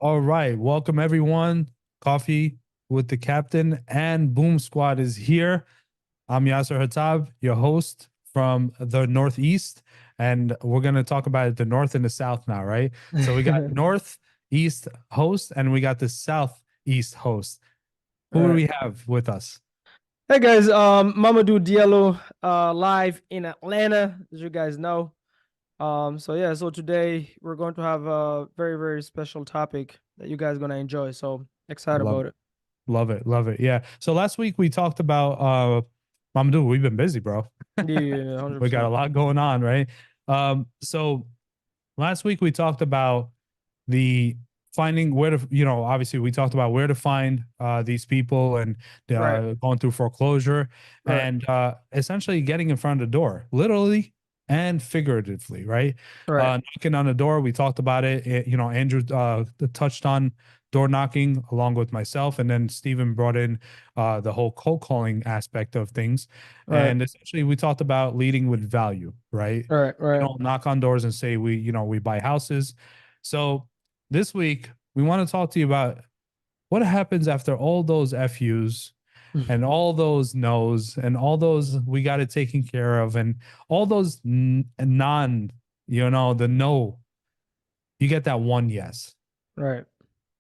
All right. Welcome, everyone. Coffee with the Captain and Boom Squad is here. I'm Yasser Hatab, your host from the Northeast. And we're going to talk about the North and the South now, right? So we got Northeast host and we got the Southeast host. Who do Right. we have with us? Hey guys, Mamadou Diallo, live in Atlanta, as you guys know. So today we're going to have a very, very special topic that you guys are gonna enjoy. So excited Love about it. it. Love it. Love it. Yeah. So last week we talked about Mamadou, we've been busy, bro. Yeah, We got a 100%. lot going on, right? So last week we talked about the finding where to, obviously we talked about where to find these people and Right, going through foreclosure right, and essentially getting in front of the door, literally and figuratively, right? right, Knocking on the door, we talked about it. Andrew touched on door knocking along with myself, and then Stephen brought in the whole cold calling aspect of things. right, And essentially, we talked about leading with value, right? right, We right. don't knock on doors and say we buy houses. So this week we want to talk to you about what happens after all those FUs and all those no's and all those we got it taken care of and all those non, the no. You get that one yes, Right,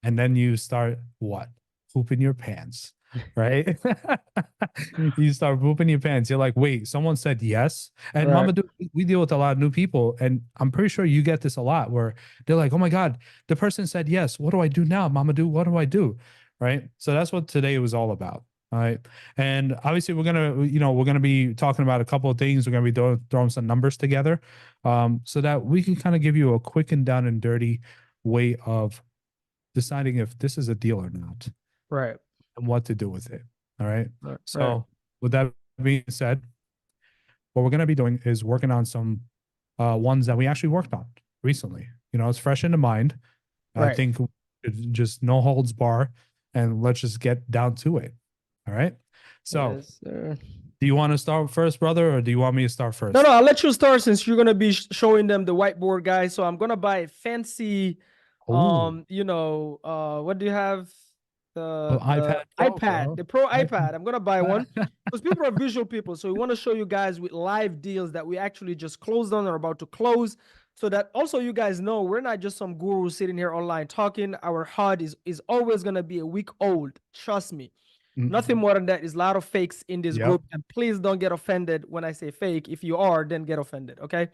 and then you start what? Pooping your pants, right? You start pooping your pants. You're like, wait, someone said yes. And right, Mama, we deal with a lot of new people, and I'm pretty sure you get this a lot where they're like, oh my God, the person said yes. What do I do now, Mama? What do I do? Right. So that's what today was all about. All right. And obviously we're gonna be talking about a couple of things. We're gonna be throwing some numbers together, so that we can kind of give you a quick and down and dirty way of deciding if this is a deal or not right, and what to do with it. All right. right, right, So, with that being said, what we're going to be doing is working on some ones that we actually worked on recently. It's fresh in the mind. I right. think just no holds bar and let's just get down to it. All right. So, Yes, sir. do you want to start first, brother, or do you want me to start No, first? I'll let you start since you're gonna be showing them the whiteboard, guys. So I'm gonna buy a fancy, Oh, what do you have? The iPad Pro, iPad, bro. the Pro iPad. iPad. I'm gonna buy one because people are visual people. So we want to show you guys with live deals that we actually just closed on or about to close, so that also you guys know we're not just some guru sitting here online talking. Our HUD is always gonna be a week old. Trust me. Nothing Mm, more than that. There's a lot of fakes in this yep. group, and please don't get offended when I say fake. If you are, then get offended, okay?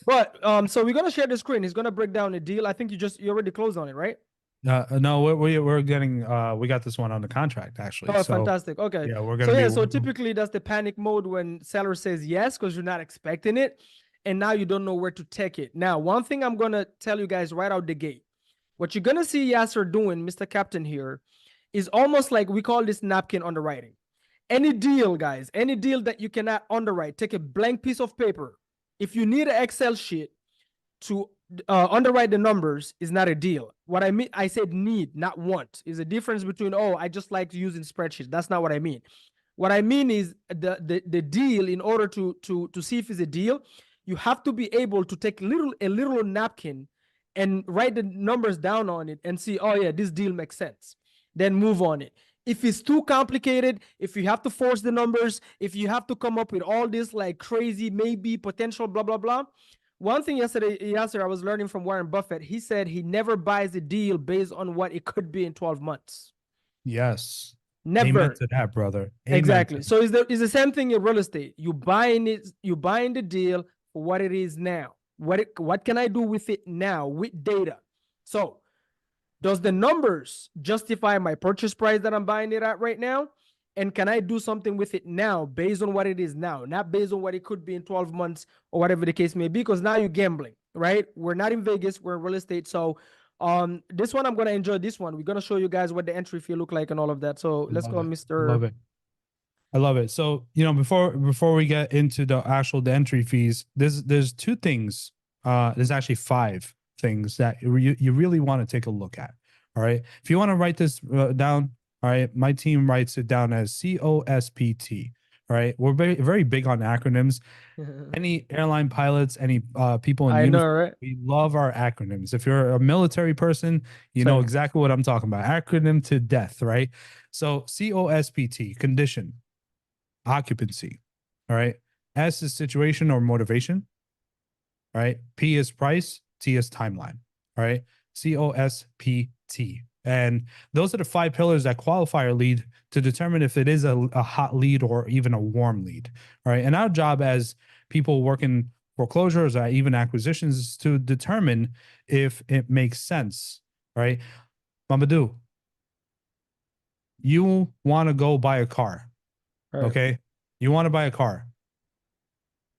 But so we're gonna share the screen. He's gonna break down the deal. I think you already closed on it, right? No, we're getting we got this one on the contract actually. Oh, So fantastic. Okay. yeah, we're So gonna be yeah, so typically that's the panic mode when seller says yes because you're not expecting it, and now you don't know where to take it. Now, one thing I'm gonna tell you guys right out the gate, what you're gonna see Yasser doing, Mr. Captain here, is almost like we call this napkin underwriting. Any deal, guys, any deal that you cannot underwrite, take a blank piece of paper. If you need an Excel sheet to underwrite the numbers, is not a deal. What I mean, I said need, not want. Is a difference between, oh, I just like using spreadsheets. That's not what I mean. What I mean is the deal, in order to see if it's a deal, you have to be able to take a little napkin and write the numbers down on it and see, oh yeah, this deal makes sense. Then move on it. If it's too complicated, if you have to force the numbers, if you have to come up with all this like crazy, maybe, potential, blah, blah, blah. One thing yesterday I was learning from Warren Buffett, he said he never buys a deal based on what it could be in 12 months. yes. Amen Never. to that, brother. Amen to Exactly. So it's the same thing in real estate. You buying the deal for what it is now. What can I do with it now with data? So does the numbers justify my purchase price that I'm buying it at right now? And can I do something with it now based on what it is now, not based on what it could be in 12 months or whatever the case may be? Because now you're gambling, right? We're not in Vegas, we're in real estate. So this one, I'm going to enjoy this one. We're going to show you guys what the entry fee look like and all of that. So let's love go, it. Mr. Love it. I love it. So, before we get into the entry fees, there's two things. There's actually five things that you really want to take a look at. All right. If you want to write this down, all right, my team writes it down as COSPT right? We're very big on acronyms. Any airline pilots, any people in I know, uniform, right? we love our acronyms. If you're a military person, you know Same. exactly what I'm talking about. Acronym to death, right? So COSPT, condition, occupancy, all right? S is situation or motivation, right? P is price, T is timeline, all right? COSPT. And those are the 5 pillars that qualify our lead to determine if it is a hot lead or even a warm lead, all right? And our job as people working foreclosures or even acquisitions is to determine if it makes sense, right? Mamadou, you want to go buy a car, Right. okay? You want to buy a car.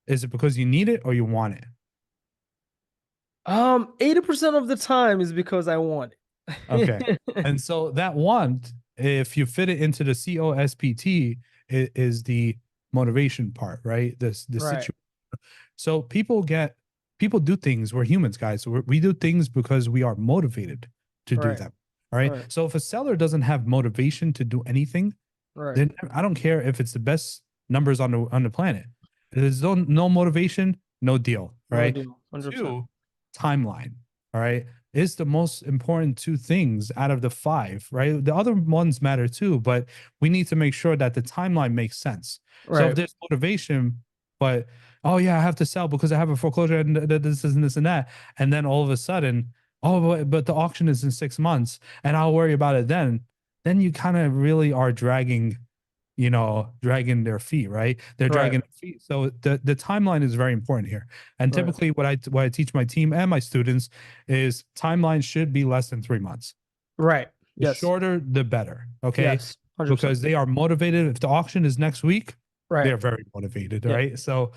Is it because you need it or you want it? 80% of the time is because I want Okay. it. And so that want, if you fit it into the COSPT, is the motivation part, right? The Right. situation. So people do things. We're humans, guys. So we do things because we are motivated to do Right. them. All right. Right. So if a seller doesn't have motivation to do anything, Right. then I don't care if it's the best numbers on the planet. There's no motivation, no deal. No Right. deal. 100%. Two, timeline. All right. Is the most important 2 things out of the 5, right? The other ones matter too, but we need to make sure that the timeline makes sense. So if Right. there's motivation, but oh yeah, I have to sell because I have a foreclosure and this and this and that, and then all of a sudden, oh, but the auction is in 6 months, and I'll worry about it then you kind of really are dragging their feet, right? They're Right. dragging their feet. So the timeline is very important here. And Right. typically what I teach my team and my students is timeline should be less than 3 months. Right. The Yes. shorter, the better. Okay. Yes. 100%. Because they are motivated. If the auction is next week, Right. they're very motivated, Yeah. right? So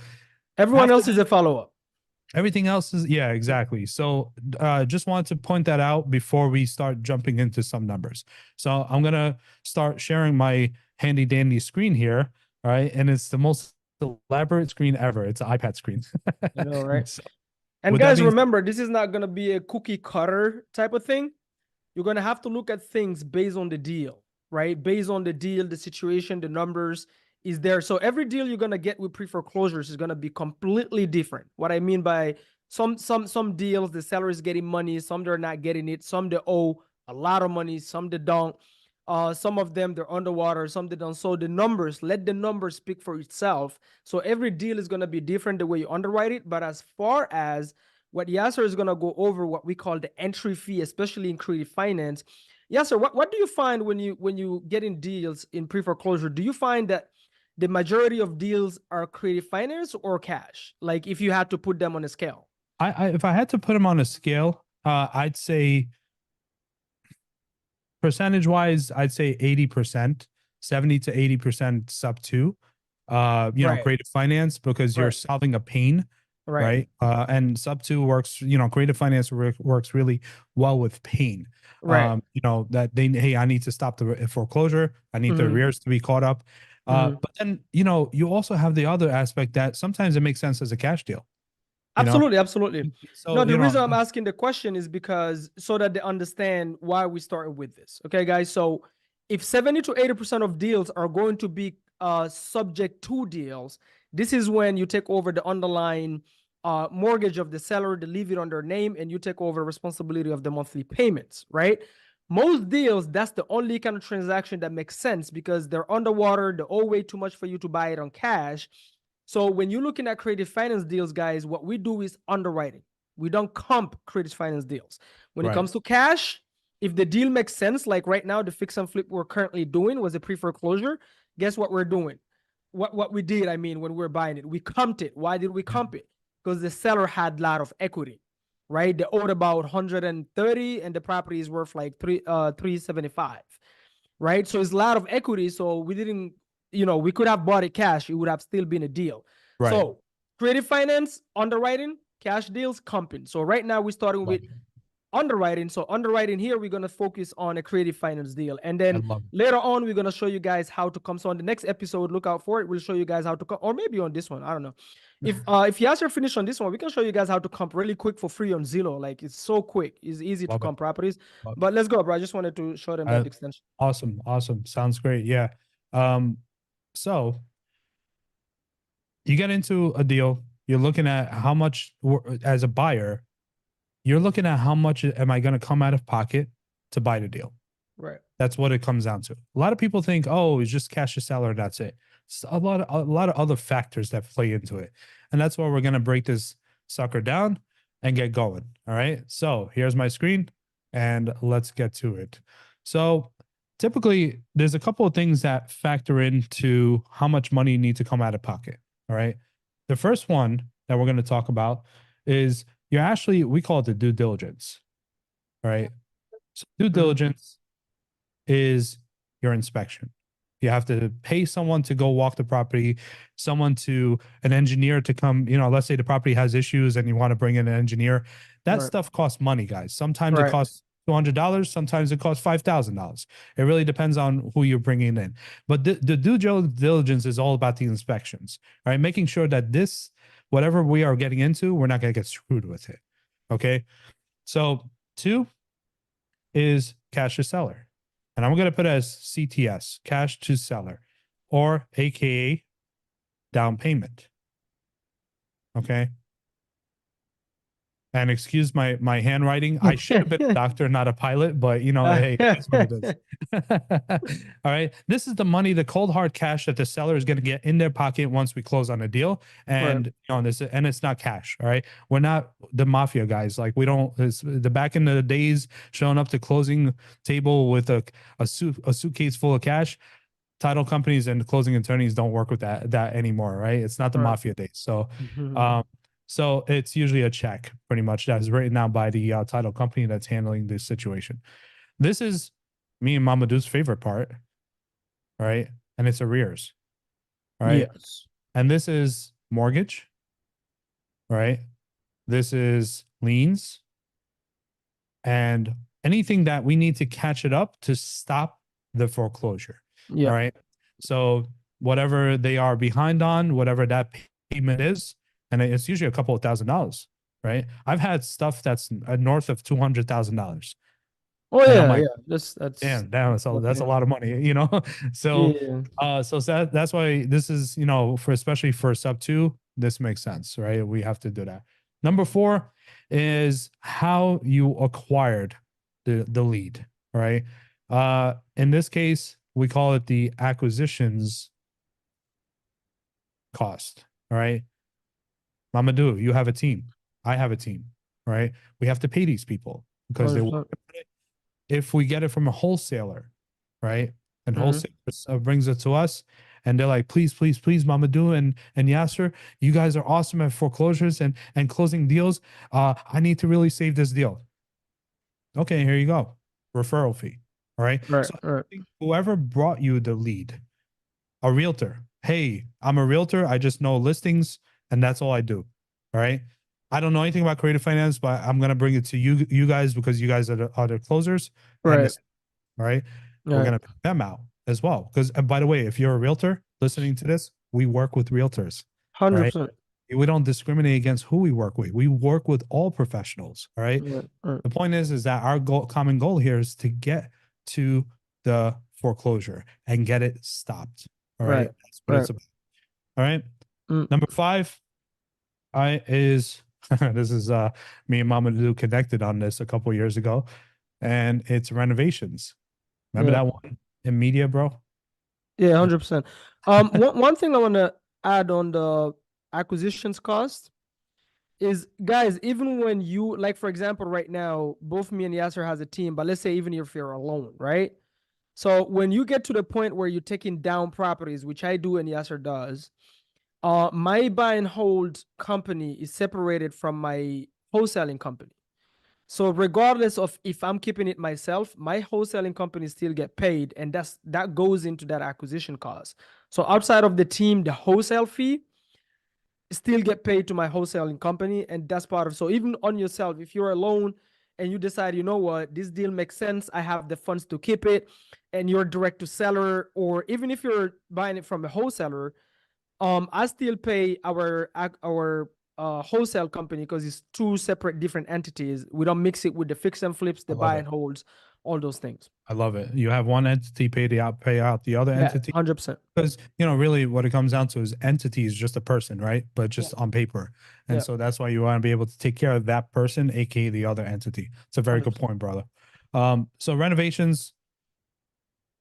Everyone after else is that, a follow-up. everything else is, yeah, exactly. So just wanted to point that out before we start jumping into some numbers. So I'm gonna start sharing my handy dandy screen here, all right? And it's the most elaborate screen ever. It's an iPad screen. You know, right? So And with that guys, being said, remember, this is not going to be a cookie cutter type of thing. You're going to have to look at things based on the deal, right? Based on the deal, the situation, the numbers is there. So every deal you're going to get with pre-foreclosures is going to be completely different. What I mean by some deals, the seller is getting money, some they're not getting it, some they owe a lot of money, some they don't. Some of them they're underwater, some they don't. So the numbers, let the numbers speak for itself. So every deal is going to be different the way you underwrite it. But as far as what Yasser is going to go over, what we call the entry fee, especially in creative finance. Yasser, what do you find when you get in deals in pre-foreclosure? Do you find that the majority of deals are creative finance or cash? Like if you had to put them on a scale. if I had to put them on a scale, I'd say percentage wise, I'd say 80%, 70 to 80% sub 2. Right. Creative finance because you're Right. solving a pain, Right. right? And sub 2 works, creative finance works really well with pain. Right. That hey, I need to stop the foreclosure. I need the Mm-hmm. arrears to be caught up. Mm-hmm. But then, you also have the other aspect that sometimes it makes sense as a cash deal, you know? Absolutely, absolutely. So, No, the reason I'm asking the question is because so that they understand why we started with this. Okay, guys. So if 70 to 80% of deals are going to be subject to deals, this is when you take over the underlying mortgage of the seller, they leave it on their name, and you take over responsibility of the monthly payments, right? Most deals, that's the only kind of transaction that makes sense because they're underwater, they owe way too much for you to buy it on cash. So when you're looking at creative finance deals, guys, what we do is underwriting. We don't comp creative finance deals. When it right, comes to cash, if the deal makes sense, like right now, the fix and flip we're currently doing was a pre-foreclosure. Guess what we're doing? What we did, I mean, when we were buying it, we comped it. Why did we yeah, comp it? Because the seller had a lot of equity, right? They owed about 130 and the property is worth like 375, right? So it's a lot of equity. So we didn't, we could have bought it cash. It would have still been a deal. right. So creative finance, underwriting, cash deals, comping. So right now we're starting Love with it. underwriting. So underwriting here, we're going to focus on a creative finance deal. And I then love it. later on, we're going to show you guys how to come. So on the next episode, look out for it. We'll show you guys how to come, or maybe on this one. I don't know. If you guys are finished on this one, we can show you guys how to comp really quick for free on Zillow. Like it's so quick. It's easy to Love it. comp properties. Love it. But let's go, bro. I just wanted to show them that extension. Awesome. Awesome. Sounds great. Yeah. So you get into a deal, you're looking at how much, as a buyer, you're looking at how much am I going to come out of pocket to buy the deal. Right. That's what it comes down to. A lot of people think, oh, it's just cash to seller, and that's it. It's a lot of other factors that play into it. And that's why we're going to break this sucker down and get going. All right. So here's my screen and let's get to it. So typically there's a couple of things that factor into how much money you need to come out of pocket. All right. The first one that we're going to talk about is you're actually, we call it the due diligence. All right. So due diligence is your inspection. You have to pay someone to go walk the property, an engineer to come, let's say the property has issues and you want to bring in an engineer. That stuff costs money, guys. Sometimes it costs $200, sometimes it costs $5,000. It really depends on who you're bringing in. But the due diligence is all about the inspections, right? Making sure that whatever we are getting into, we're not going to get screwed with it. Okay. So 2 is cash to seller. And I'm going to put it as CTS, cash to seller, or AKA down payment. Okay. And excuse my handwriting. I should have been a doctor, not a pilot, but hey, that's what it is. All right. This is the money, the cold hard cash that the seller is going to get in their pocket once we close on a deal. And and it's not cash. All right. We're not the mafia guys. Like it's the back in the days showing up to closing table with a suitcase full of cash. Title companies and closing attorneys don't work with that anymore, right? It's not the mafia days. So, so it's usually a check, pretty much, that is written out by the title company that's handling this situation. This is me and Mamadou's favorite part, right? And it's arrears, right? Yes. And this is mortgage, right? This is liens, and anything that we need to catch it up to stop the foreclosure. Yeah. All right. So whatever they are behind on, whatever that payment is, and it's usually a couple of $1,000s, right? I've had stuff that's north of $200,000. Oh and yeah, I'm like, that's damn, that's a lot of money, So, so that's why this is, especially for sub 2, this makes sense, right? We have to do that. Number 4 is how you acquired the lead, right? In this case, we call it the acquisitions cost, all right? Mamadou, you have a team. I have a team, right? We have to pay these people because if we get it from a wholesaler, right? And wholesaler brings it to us and they're like, please, please, please, Mamadou and Yasser, you guys are awesome at foreclosures and closing deals. I need to really save this deal. Okay, here you go. Referral fee. All right. So whoever brought you the lead, a realtor. Hey, I'm a realtor. I just know listings and that's all I do. All right. I don't know anything about creative finance, but I'm gonna bring it to you guys because you guys are the closers. Right. Right. We're gonna pick them out as well. Because by the way, if you're a realtor listening to this, we work with realtors. 100%. We don't discriminate against who we work with. We work with all professionals. All right. The point is that our common goal here is to get to the foreclosure and get it stopped. All right. That's what it's about. All right. Number 5 is this is me and Mamadou connected on this a couple years ago, and it's renovations. Remember that one in media, bro? Yeah, 100%. One thing I want to add on the acquisitions cost is, guys, even when you, like, for example, right now, both me and Yasser has a team, but let's say even if you're alone, right? So when you get to the point where you're taking down properties, which I do and Yasser does, my buy and hold company is separated from my wholesaling company. So regardless of if I'm keeping it myself, my wholesaling company still get paid, and that goes into that acquisition cost. So outside of the team, the wholesale fee still get paid to my wholesaling company, and that's part of. So even on yourself, if you're alone and you decide, you know what, this deal makes sense, I have the funds to keep it, and you're direct to seller, or even if you're buying it from a wholesaler, I still pay our wholesale company because it's 2 separate different entities. We don't mix it with the fix and flips, the buy and holds. all those things. I love it. You have one entity pay out the other Yeah, entity. 100%. Because, really what it comes down to is entity is just a person, right? But Yeah, just on paper. And yeah, so that's why you want to be able to take care of that person, aka the other entity. It's a very good 100%. point, brother. So renovations,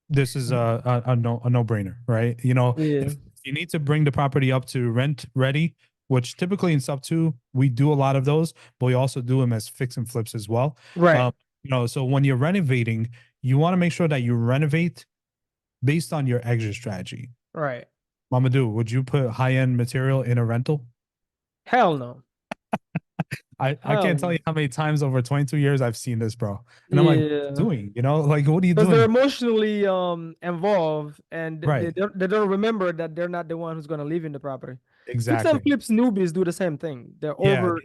this is a no brainer, right? Yeah, If you need to bring the property up to rent ready, which typically in sub two we do a lot of those, but we also do them as fix and flips as well. right, Um, so when you're renovating, you want to make sure that you renovate based on your exit strategy. right. Mamadou, would you put high end material in a rental? Hell no. I Hell can't tell no. you how many times over 22 years I've seen this, bro. And I'm like, what are you Yeah. doing? Like, what are you Because they're doing? emotionally involved, and Right. they don't remember that they're not the one who's gonna live in the property. Fix and Exactly. flips newbies do the same thing. Yeah.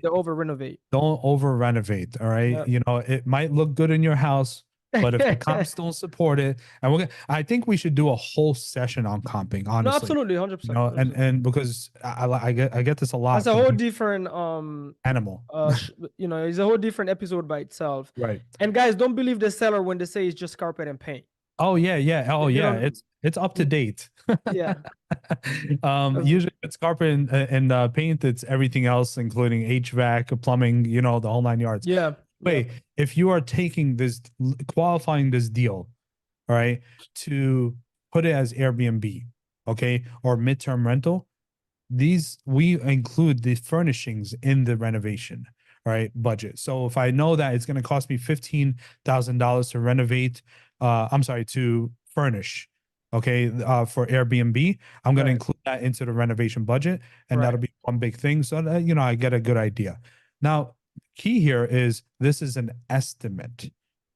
They over renovate. Don't over renovate. All right. Yeah. It might look good in your house, but if the comps don't support it, and I think we should do a whole session on comping, No, honestly. absolutely, 100%. And because I get this a That's lot a from whole people. different Animal. it's a whole different episode by itself. Right. And guys, don't believe the seller when they say it's just carpet and paint. Oh yeah, yeah. Oh They yeah. don't. It's up to date. Yeah. Usually if it's carpet and paint, it's everything else, including HVAC, plumbing, the whole nine yards. Yeah. Yeah. Wait, if you are taking this, qualifying this deal, all right, to put it as Airbnb, okay, or midterm rental, we include the furnishings in the renovation, right, budget. So if I know that it's going to cost me $15,000 to renovate, I'm sorry, to furnish, okay, for Airbnb, I'm going to Right. include that into the renovation budget, and Right. that'll be one big thing. So that, I get a good idea. Now, key here is this is an estimate.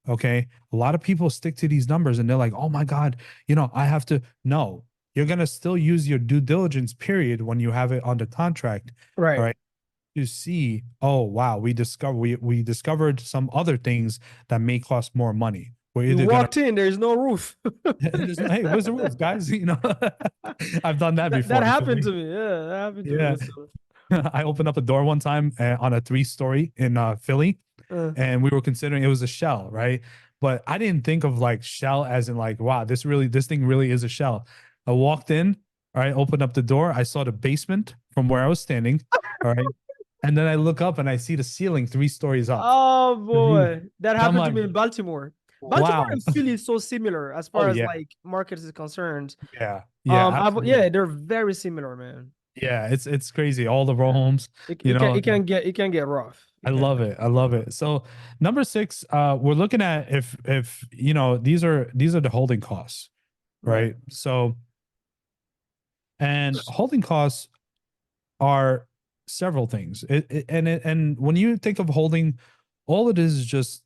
Okay. A lot of people stick to these numbers and they're like, oh my God, I have to. No, you're going to still use your due diligence period when you have it on the contract. All Right. right. To see, oh, wow, we discovered some other things that may cost more money. We're You either going to, walked in, there's no roof. hey, where's the roof, guys? I've done that That before. happened to me. Yeah, that happened to me Yeah. with seller. I opened up a door one time on a 3-story in Philly, Uh, and we were considering it was a shell, right? But I didn't think of like shell as in like, wow, this thing really is a shell. I walked in, all right, opened up the door. I saw the basement from where I was standing, all right. And then I look up and I see the ceiling 3 stories up, oh the roof. boy, that And I'm happened to like, me in Baltimore. Baltimore wow. and Philly is so similar as Oh far as yeah. like markets is concerned. Yeah. Yeah, Yeah, absolutely. they're very similar, man. Yeah, it's crazy. All the row Yeah. homes, It, you it can know. it can get it can get rough. I It can love it. I love it. So number 6, we're looking at if these are the holding costs, right, right? So and holding costs are several things. And when you think of holding, all it is just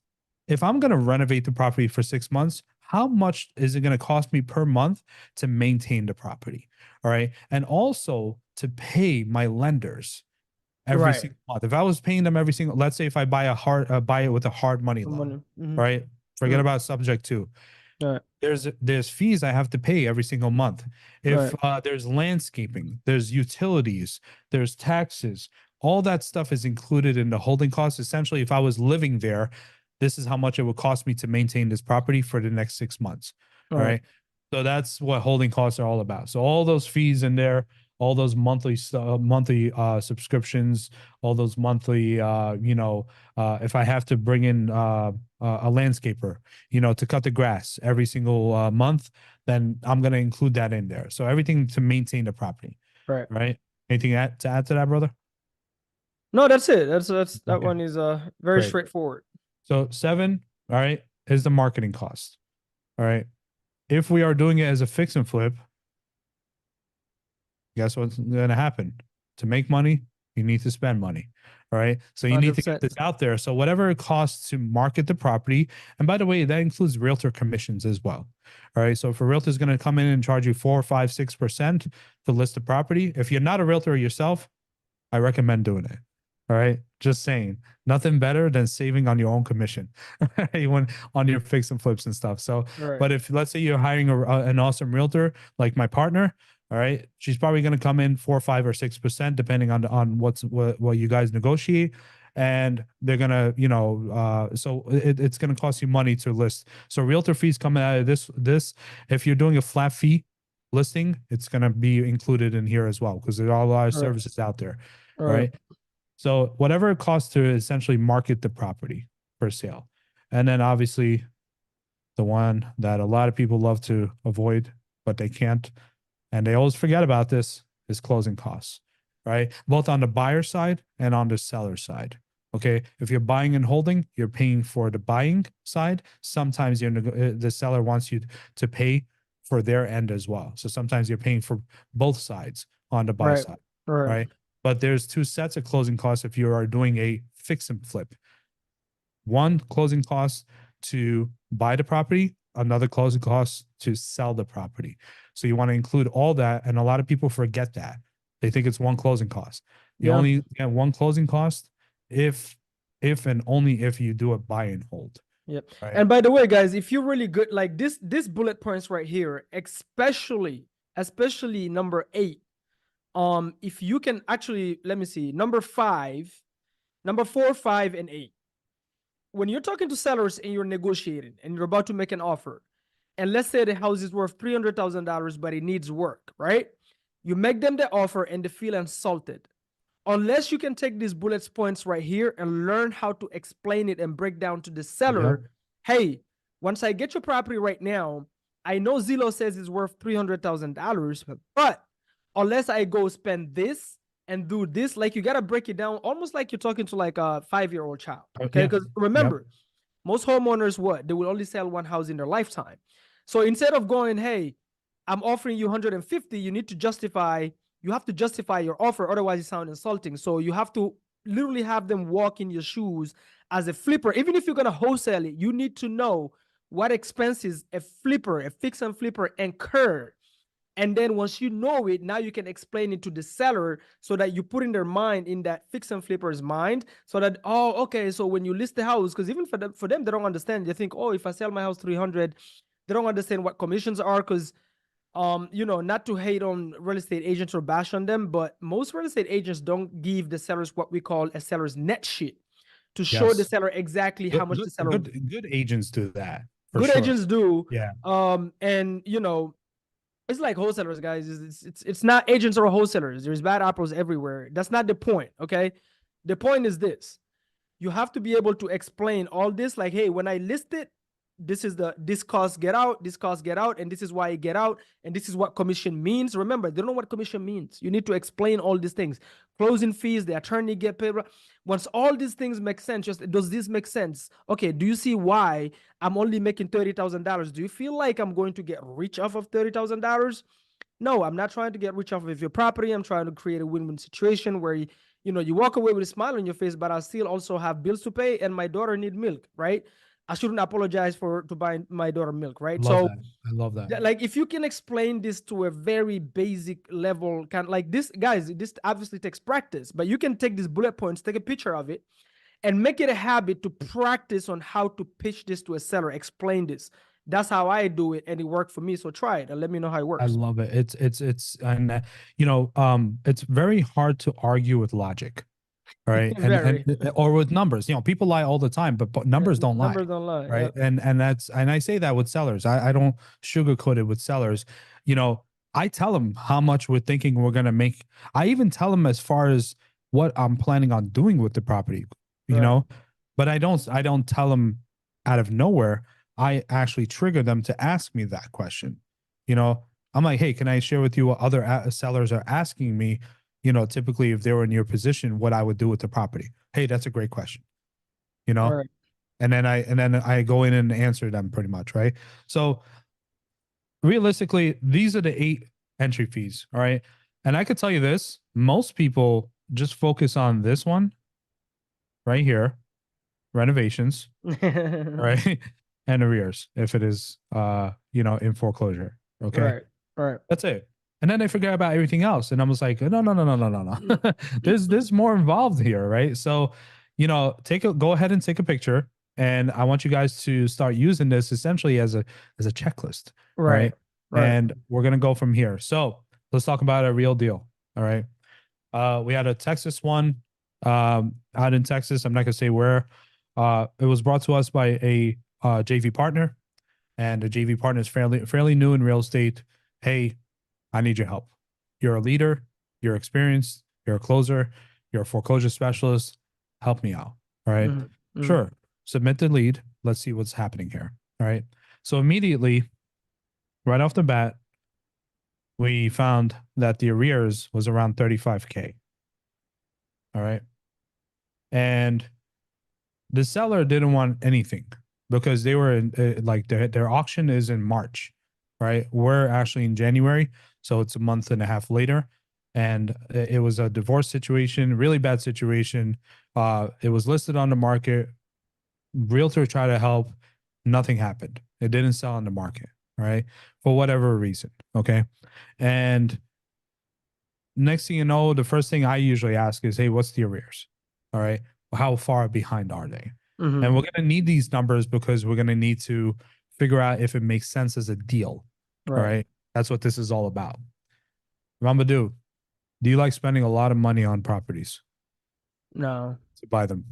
if I'm going to renovate the property for 6 months, how much is it going to cost me per month to maintain the property? All right, and also to pay my lenders every right. single month. If I was paying them every single, let's say if I buy it with a hard money I'm loan, on it. right? Forget Mm, about subject to. right, There's fees I have to pay every single month. If right, there's landscaping, there's utilities, there's taxes, all that stuff is included in the holding costs. Essentially, if I was living there, this is how much it would cost me to maintain this property for the next 6 months. All right, right. So that's what holding costs are all about. So all those fees in there, all those monthly subscriptions, all those monthly if I have to bring in a landscaper, to cut the grass every single month, then I'm going to include that in there. So everything to maintain the property, right. right? Anything to add to that, brother? No, that's it. That Okay, one is very great. straightforward. So 7, all right, is the marketing cost. All right. If we are doing it as a fix and flip, guess what's going to happen? To make money, you need to spend money. All right. So you need to get 100%. this out there. So whatever it costs to market the property, and by the way, that includes realtor commissions as well. All right. So if a realtor is going to come in and charge you 4, 5, 6% to list the property, if you're not a realtor yourself, I recommend doing it. All right. Just saying, nothing better than saving on your own commission when on your fix and flips and stuff. So, Right, but if let's say you're hiring an awesome realtor like my partner, all right, she's probably going to come in 4, 5, or 6%, depending on what you guys negotiate. and they're gonna, so it's gonna cost you money to list. So realtor fees coming out of this. If you're doing a flat fee listing, it's gonna be included in here as well because there are a lot of Right. services out there, Right. right? So whatever it costs to essentially market the property for sale, and then obviously the one that a lot of people love to avoid, but they can't, and they always forget about this, is closing costs, right? Both on the buyer side and on the seller side. Okay, if you're buying and holding, you're paying for the buying side. Sometimes the seller wants you to pay for their end as well. So sometimes you're paying for both sides on the buy Right. side, Right. right? But there's two sets of closing costs if you are doing a fix and flip. One closing cost to buy the property, another closing cost to sell the property. So you want to include all that. And a lot of people forget that. They think it's one closing cost. You Yeah. only get one closing cost if and only if you do a buy and hold. Yep. Right. And by the way, guys, if you're really good, like this bullet points right here, especially number 8. If you can actually, let me see, number 4, 5, and 8. When you're talking to sellers and you're negotiating and you're about to make an offer, and let's say the house is worth $300,000, but it needs work, right? You make them the offer and they feel insulted. Unless you can take these bullet points right here and learn how to explain it and break down to the seller, hey, once I get your property right now, I know Zillow says it's worth $300,000, but unless I go spend this and do this, like you got to break it down almost like you're talking to like a 5-year-old child. Okay. Yeah. Because remember, most homeowners, they will only sell one house in their lifetime. So instead of going, hey, I'm offering you 150, you have to justify your offer. Otherwise it sounds insulting. So you have to literally have them walk in your shoes as a flipper. Even if you're going to wholesale it, you need to know what expenses a fix and flipper incur. And then once you know it, now you can explain it to the seller so that you put in their mind, in that fix and flipper's mind, so that, oh, okay, so when you list the house, because even for them, they don't understand. They think, oh, if I sell my house 300, they don't understand what commissions are, because not to hate on real estate agents or bash on them, but most real estate agents don't give the sellers what we call a seller's net sheet to show the Yes. seller exactly how much the seller. Good agents do that for Good sure. agents do. Yeah. And it's like wholesalers, guys. It's not agents or wholesalers. There's bad apples everywhere. That's not the point. Okay. The point is this: you have to be able to explain all this. Like, hey, when I list it, this cost get out, this cost get out, and this is why it get out, and this is what commission means. Remember, they don't know what commission means. You need to explain all these things. Closing fees, the attorney get paid. Once all these things make sense, just does this make sense? Okay, do you see why I'm only making $30,000? Do you feel like I'm going to get rich off of $30,000? No, I'm not trying to get rich off of your property. I'm trying to create a win-win situation where you walk away with a smile on your face, but I still also have bills to pay and my daughter need milk, right? I shouldn't apologize to buy my daughter milk, right? Love that. I love that. Like, if you can explain this to a very basic level, kind of like this, guys, this obviously takes practice, but you can take these bullet points, take a picture of it, and make it a habit to practice on how to pitch this to a seller, explain this. That's how I do it, and it worked for me. So try it and let me know how it works. I love it. And it's very hard to argue with logic, right? Very. Or with numbers. People lie all the time, but numbers don't lie, Numbers don't lie. right? Yep. And I say that with sellers. I don't sugarcoat it with sellers. I tell them how much we're thinking we're gonna make. I even tell them as far as what I'm planning on doing with the property, Right. but I don't tell them out of nowhere. I actually trigger them to ask me that question. I'm like, hey, can I share with you what other sellers are asking me? Typically, if they were in your position, what I would do with the property. Hey, that's a great question. Right. And then I go in and answer them pretty much, right? So realistically, these are the 8 entry fees, all right? And I could tell you this: most people just focus on this one right here, renovations, right? And arrears if it is in foreclosure. Okay. Right. That's it. And then they forget about everything else. And I was like, no. There's more involved here, right? So, go ahead and take a picture. And I want you guys to start using this essentially as a checklist. Right. And we're gonna go from here. So let's talk about a real deal. All right. We had a Texas one. out in Texas. I'm not gonna say where. It was brought to us by a JV partner, and the JV partner is fairly new in real estate. Hey, I need your help. You're a leader. You're experienced. You're a closer. You're a foreclosure specialist. Help me out. All right. Mhm, mhm, Sure. Submit the lead. Let's see what's happening here. All right. So immediately, right off the bat, we found that the arrears was around 35K. All right. And the seller didn't want anything because they were in, like their auction is in March, right? We're actually in January, so it's a month and a half later, and it was a divorce situation, really bad situation. It was listed on the market. Realtor tried to help, nothing happened. It didn't sell on the market, right? For whatever reason, okay. And next thing you know, the first thing I usually ask is, "Hey, what's the arrears?" All right, how far behind are they? And mhm. we're going to need these numbers because we're going to need to figure out if it makes sense as a deal. All Right. right. That's what this is all about. Ramadou, do you like spending a lot of money on properties No, to buy them?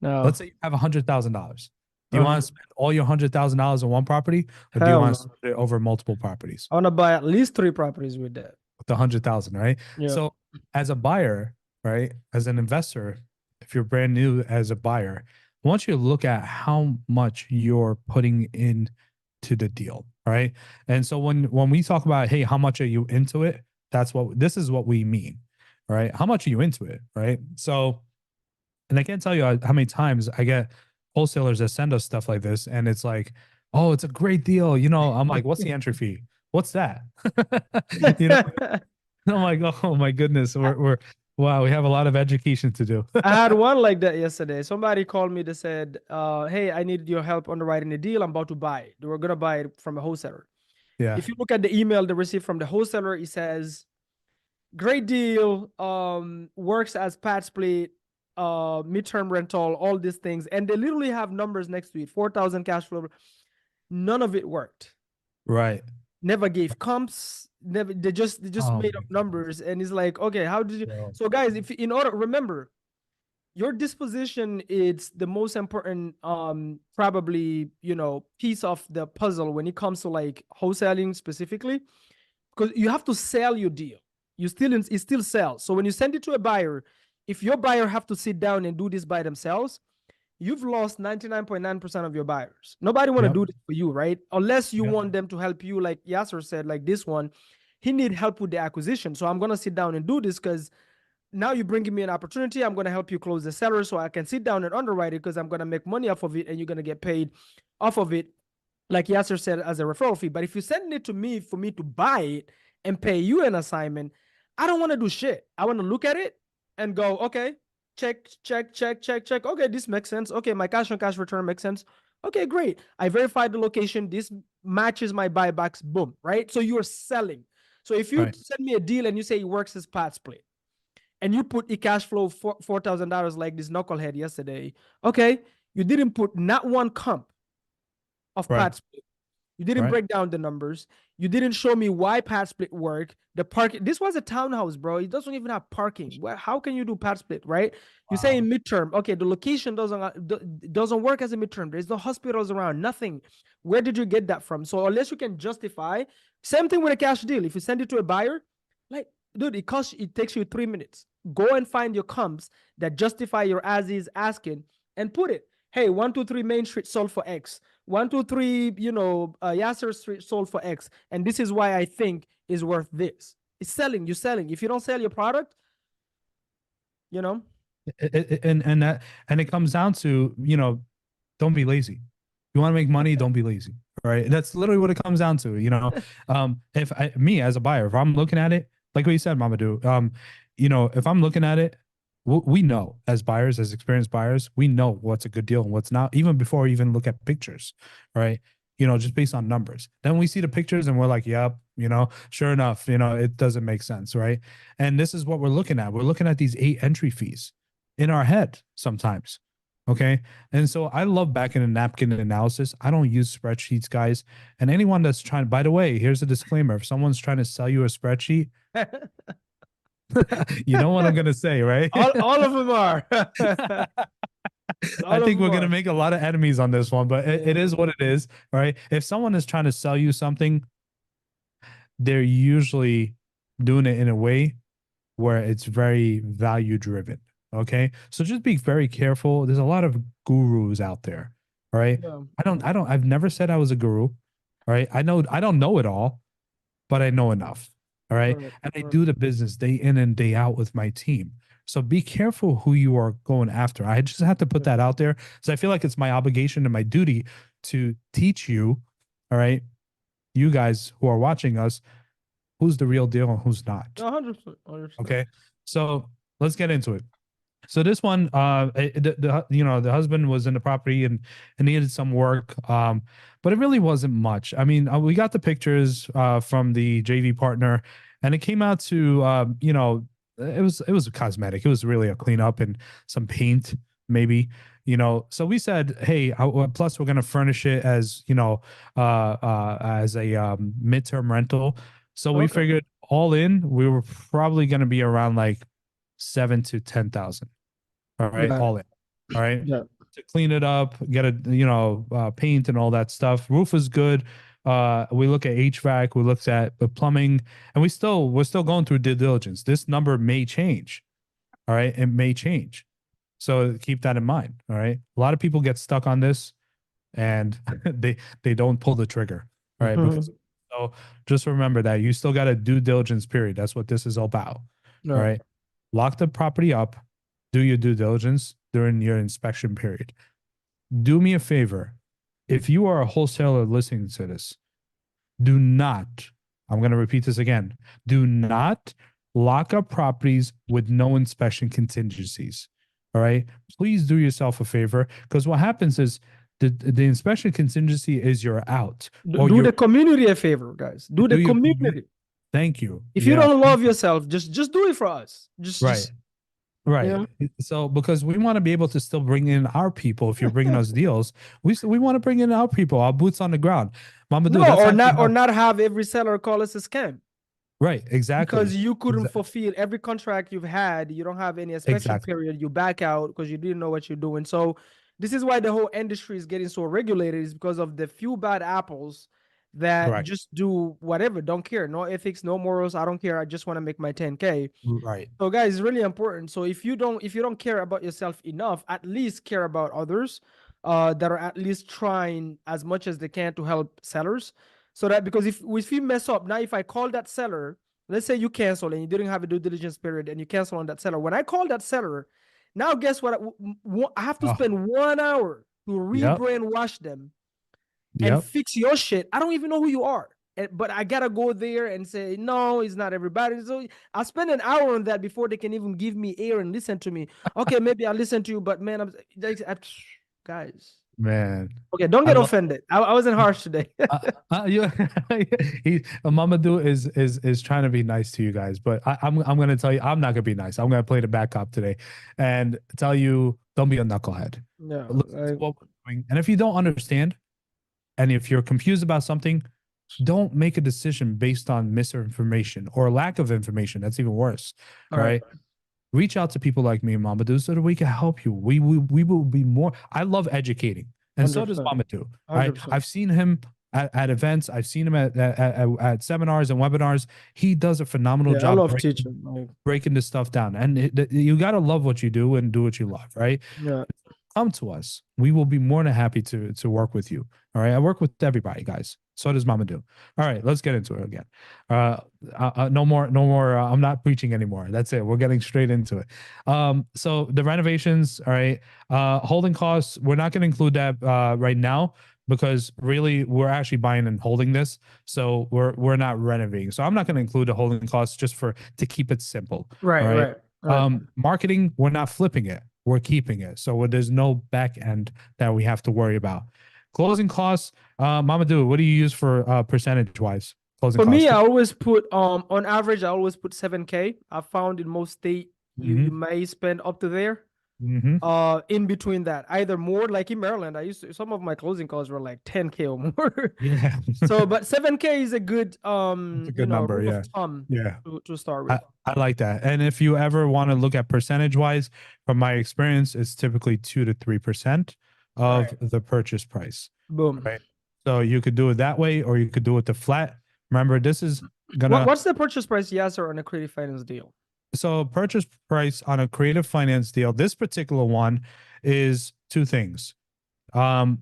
no. Let's say you have $100,000. Do you want Uh-huh. to spend all your $100,000 on one property, or do you Hell want to no. split it over multiple properties I want to buy at least 3 properties with that. with the 100,000, right? Yep. So as a buyer, right, as an investor, if you're brand new as a buyer, I want you to look at how much you're putting in to the deal, right? And so when we talk about, hey, how much are you into it? This is what we mean, right? How much are you into it, right? So, and I can't tell you how many times I get wholesalers that send us stuff like this, and it's like, oh, it's a great deal. I'm like, what's the entry fee? What's that? you know, I'm like, oh my goodness, we're wow, we have a lot of education to do. I had one like that yesterday. Somebody called me. They said, "Hey, I need your help underwriting the deal. I'm about to buy it. They were gonna buy it from a wholesaler." Yeah, If you look at the email they received from the wholesaler, it says, "Great deal. Works as pad split, midterm rental, all these things," and they literally have numbers next to it. 4,000 cash flow. None of it worked. right. Never gave comps. Never. They just Oh made my up God, numbers, and it's like, okay, how did you? bro. So guys, if in order remember your disposition is the most important probably piece of the puzzle when it comes to like wholesaling specifically, because you have to sell your deal. It still sells. So when you send it to a buyer, if your buyer have to sit down and do this by themselves, you've lost 99.9% of your buyers. Nobody want to Yep, do this for you, right? Unless you yep, want them to help you, like Yasser said, like this one, he need help with the acquisition. So I'm gonna sit down and do this because now you're bringing me an opportunity. I'm going to help you close the seller so I can sit down and underwrite it because I'm going to make money off of it and you're going to get paid off of it, like Yasser said, as a referral fee. But if you send it to me for me to buy it and pay you an assignment, I don't want to do shit. I want to look at it and go, okay, check, check, check, check, check. Okay, this makes sense. Okay, my cash on cash return makes sense. Okay, great. I verified the location. This matches my buybacks. Boom, right? So you're selling. So if you right, send me a deal and you say it works as pad split, and you put the cash flow $4,000 like this knucklehead yesterday, okay, you didn't put not one comp of right, pad split. You didn't right. break down the numbers. You didn't show me why pad split work. The parking. This was a townhouse, bro. It doesn't even have parking. How can you do pad split, right? You say in Wow. midterm, okay, the location doesn't work as a midterm. There's no hospitals around, nothing. Where did you get that from? So unless you can justify, same thing with a cash deal. If you send it to a buyer, like, dude, it takes you 3 minutes. Go and find your comps that justify your as is asking and put it. Hey, 123 Main Street sold for X. 123, Yasser Street sold for X. And this is why I think is worth this. It's selling. You're selling. If you don't sell your product, you know. And it comes down to, don't be lazy. You want to make money, don't be lazy. Right. That's literally what it comes down to. If me as a buyer, if I'm looking at it, like what you said, Mamadou, if I'm looking at it, we know as buyers, as experienced buyers, we know what's a good deal and what's not, even before we even look at pictures, right? Just based on numbers. Then we see the pictures and we're like, yep, sure enough, it doesn't make sense, right? And this is what we're looking at. We're looking at these 8 entry fees in our head sometimes. Okay. And so I love back in the napkin analysis. I don't use spreadsheets, guys. And anyone that's trying, by the way, here's a disclaimer. If someone's trying to sell you a spreadsheet, You know what I'm gonna say, right? All of them are. I All of think them we're gonna are. make a lot of enemies on this one, but it is Yeah. what it is, right? If someone is trying to sell you something, they're usually doing it in a way where it's very value driven. Okay. So just be very careful. There's a lot of gurus out there. All right. Yeah. I've never said I was a guru. All right. I don't know it all, but I know enough. All right. Right. And I Right. do the business day in and day out with my team. So be careful who you are going after. I just have to put Yeah. that out there because I feel like it's my obligation and my duty to teach you, all right, you guys who are watching us, who's the real deal and who's not. 100%. 100%. Okay. So let's get into it. So this one, the husband was in the property and needed some work, but it really wasn't much. I mean, we got the pictures from the JV partner, and it came out to it was a cosmetic. It was really a cleanup and some paint, maybe. So we said, hey, plus we're gonna furnish it as as a midterm rental. So we Okay. figured all in, we were probably gonna be around like 7 to 10,000. All right, Yeah. all in. All right, Yeah. to clean it up, get a paint and all that stuff. Roof is good. We look at HVAC, we looked at the plumbing, and we're still going through due diligence. This number may change. All right, it may change. So keep that in mind. All right, a lot of people get stuck on this, and they don't pull the trigger. All right, because so just remember that you still got a due diligence period. That's what this is all about. All Right. right, lock the property up, do your due diligence during your inspection period. Do me a favor. If you are a wholesaler listening to this, do not, I'm going to repeat this again, do not lock up properties with no inspection contingencies. All right. Please do yourself a favor because what happens is the inspection contingency is you're out or Do you're the community a favor, guys. Do the do your community. thank you. If you Yeah. don't Thank love you. yourself, just do it for us. Right. You Right. know. So because we want to be able to still bring in our people. If you're bringing us deals, we want to bring in our people, our boots on the ground. Mama do. No, That's actually or how. not have every seller call us a scam Right. because Exactly. you couldn't Exa- fulfill every contract you've had. You don't have any inspection exactly. period. You back out because you didn't know what you're doing. So this is why the whole industry is getting so regulated, is because of the few bad apples that Correct. just do whatever, don't care, no ethics, no morals. I don't care. I just want to make my 10K. Right. So guys, it's really important. So if you don't care about yourself enough, at least care about others that are at least trying as much as they can to help sellers. So that, because if you mess up, now if I call that seller, let's say you cancel and you didn't have a due diligence period and you cancel on that seller. When I call that seller, now guess what? I have to Oh. spend 1 hour to Yep. rebrainwash them and Yep. fix your shit. I don't even know who you are. But I gotta go there and say, no, it's not everybody. So I spend an hour on that before they can even give me air and listen to me. Okay, maybe I'll listen to you, but man, guys. Man. Okay, don't I get love. offended. I wasn't harsh today. You, Mamadou is trying to be nice to you guys, but I'm gonna tell you I'm not gonna be nice. I'm gonna play the back cop today, and tell you don't be a knucklehead. No, Listen to what we're doing, and if you don't understand, and if you're confused about something, don't make a decision based on misinformation or lack of information. That's even worse. all All right, right. Reach out to people like me, Mamadou, so that we can help you. We will be more. I love educating, and so does 100%, Mamadou. All right. 100%. I've seen him at events. I've seen him at seminars and webinars. He does a phenomenal Yeah, I job love teaching. breaking this stuff down. And you got to love what you do and do what you love, right? Yeah, Come to us. We will be more than happy to work with you. All right. I work with everybody, guys. So does Mama do. All right, let's get into it again. No more, no more. I'm not preaching anymore. That's it. We're getting straight into it. So the renovations, all right. Holding costs, we're not going to include that right now because really we're actually buying and holding this. So we're not renovating. So I'm not going to include the holding costs just to keep it simple. right, All right. right. Marketing, we're not flipping it. We're keeping it. So there's no back end that we have to worry about. Closing costs, Mamadou, what do you use for percentage wise? Closing For me, costs. I always put on average, I always put 7K. I found in most state you Mhm. may spend up to there. in between that, either more, like in Maryland, I used to, some of my closing calls were like 10K or more. Yeah. So, but 7K is a good It's a good number. rule of Yeah. thumb Yeah. to start I, with. I like that. And if you ever want to look at percentage wise, from my experience, it's typically 2 to 3% of Right. the purchase price. Boom. Right. So you could do it that way, or you could do it the flat. Remember, this is gonna What's the purchase price, yes, or on a creative finance deal? so purchase price on a creative finance deal. This particular one is two things. Um,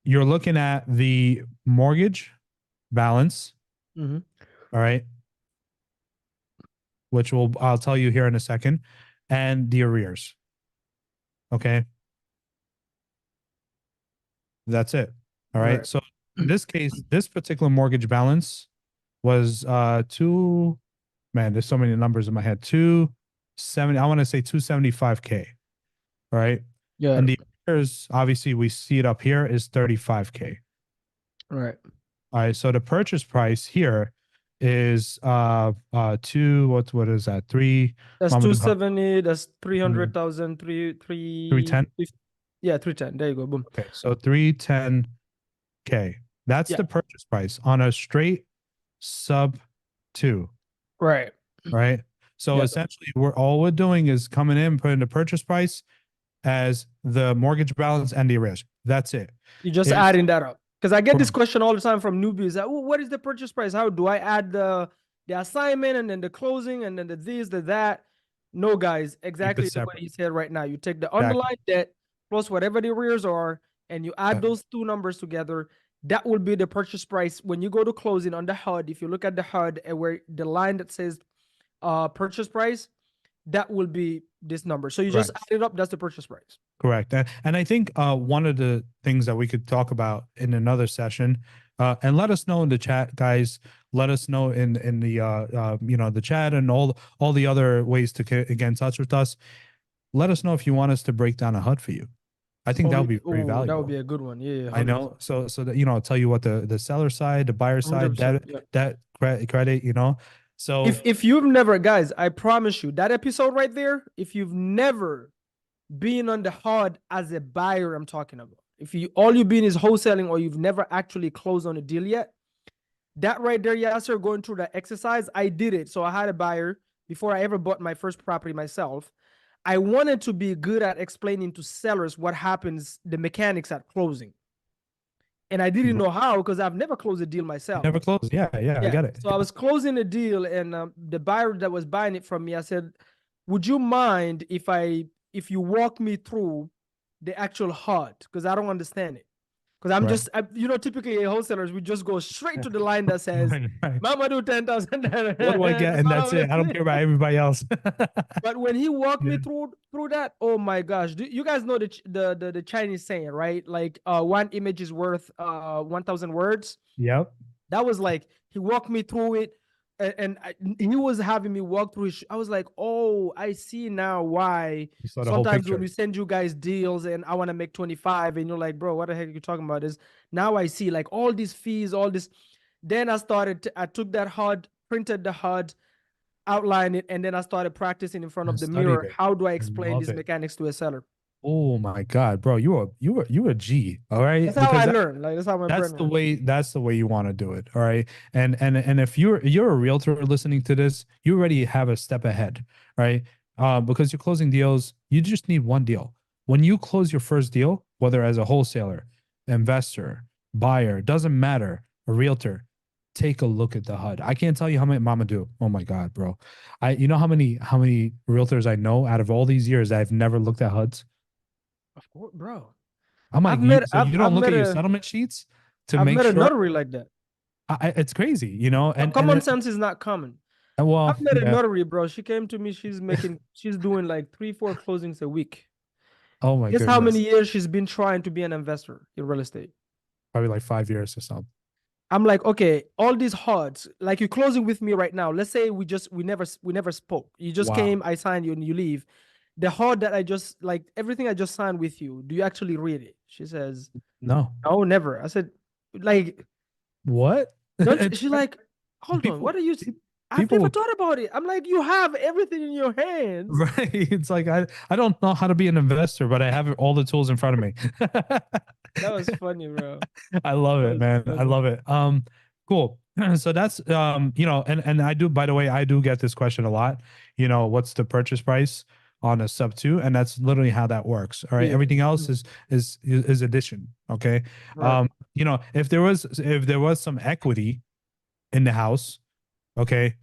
you're looking at the mortgage balance, Mm-hmm. all right, which will I'll tell you here in a second, and the arrears. Okay. That's it. All right. Right. So in this case, this particular mortgage balance was two, man, there's so many numbers in my head. 270, I want to say 275K. Right. Yeah. And the arrears, obviously we see it up here, is 35K. Right. All right. So the purchase price here is two, what is that? Three, That's Mama do 270. That's 300,000. Three. 310. Yeah, 310. There you go. Boom. Okay. So 310K. That's Yeah. the purchase price on a straight sub two, Right. right? So Yeah. essentially, we're doing is coming in, putting the purchase price as the mortgage balance and the arrears. That's it. You just Is adding that up. Because I get this correct. question all the time from newbies. That, "Oh, what is the purchase price? How do I add the assignment and then the closing and then the this, the that?" No, guys, Keep it exactly the way separate. you said right now. You take the Exactly. underlying debt plus whatever the arrears are, and you add those two numbers together. That will be the purchase price when you go to closing on the HUD. If you look at the HUD and where the line that says purchase price, that will be this number. So you just Correct. add it up. That's the purchase price. Correct. And I think one of the things that we could talk about in another session, and let us know in the chat, guys. Let us know in the the chat and all the other ways to get in touch with us. Let us know if you want us to break down a HUD for you. I think that would be very Oh, that would valuable. be a good one. Yeah, I know. So that I'll tell you what the seller side, the buyer side, 100%. that credit, So If you've never, guys, I promise you that episode right there, if you've never been on the HUD as a buyer, I'm talking about. If you all you've been is wholesaling or you've never actually closed on a deal yet, that right there, Yasser, going through that exercise, I did it. So I had a buyer before I ever bought my first property myself. I wanted to be good at explaining to sellers what happens, the mechanics at closing. And I didn't know how because I've never closed a deal myself. never close. Yeah, I get it. So I was closing a deal, and the buyer that was buying it from me, I said, "Would you mind if you walk me through the actual HUD? Because I don't understand it. Because I'm Right. just, typically wholesalers, we just go straight to the line that says, Right. Mama do 10,000. What do I get? And that's it. I don't care about everybody else. But when he walked me Yeah. through that, oh my gosh! You guys know the Chinese saying, right? Like one image is worth 1,000 words. Yep. That was like he walked me through it, and he was having me walk through I was like, oh, I see now why. You saw the whole Sometimes picture. when we send you guys deals and I want to make 25, and you're like, bro, what the heck are you talking about? This now I see like all these fees, all this. Then I took that HUD, printed the HUD, outlined it, and then I started practicing in front of And the studied mirror. it. How do I I explain love these it. mechanics to a seller? Oh my God, bro. You a G. All right. That's how I learned. Like that's how my brain works. That's the way you want to do it. All right. And if you're a realtor listening to this, you already have a step ahead, right? Because you're closing deals, you just need one deal. When you close your first deal, whether as a wholesaler, investor, buyer, doesn't matter, a realtor, take a look at the HUD. I can't tell you how many mama do. Oh my God, bro. You know how many realtors I know out of all these years that I've never looked at HUDs? Of course, bro. I'm like, I've met so you don't I've look met at your a settlement sheets to I've make met a sure. notary like that. It's crazy, Common sense is not common. well, I've met a yeah. notary, bro. She came to me. She's doing like 3-4 closings a week. Oh my Guess how many goodness, years she's been trying to be an investor in real estate? probably like 5 years or something. I'm like, okay, all these HUDs, like you're closing with me right now. Let's say we never spoke. You just Wow. came, I signed you, and you leave. The HUD that I just like everything I just signed with you. Do you actually read it? She says, No. no, never. I said, like, What? don't It's she's like, hold on, people. what are you I've never People, thought about it. I'm like, you have everything in your hands. right? It's like I don't know how to be an investor, but I have all the tools in front of me. That was funny, bro. I love That it, was man. I funny. love it. Cool. So that's and I do, by the way, I do get this question a lot. What's the purchase price on a sub two? And that's literally how that works. All right. Yeah. Everything else Mhm. is addition. Okay. Right. If there was some equity in the house, okay,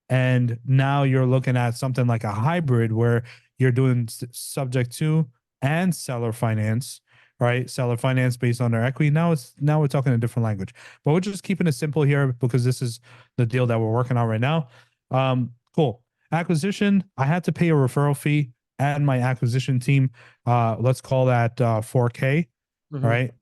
and now you're looking at something like a hybrid where you're doing subject to and seller finance, right? Seller finance based on their equity. Now we're talking a different language, but we're just keeping it simple here because this is the deal that we're working on right now. Cool. Acquisition. I had to pay a referral fee and my acquisition team. Let's call that 4K. All Mhm. right,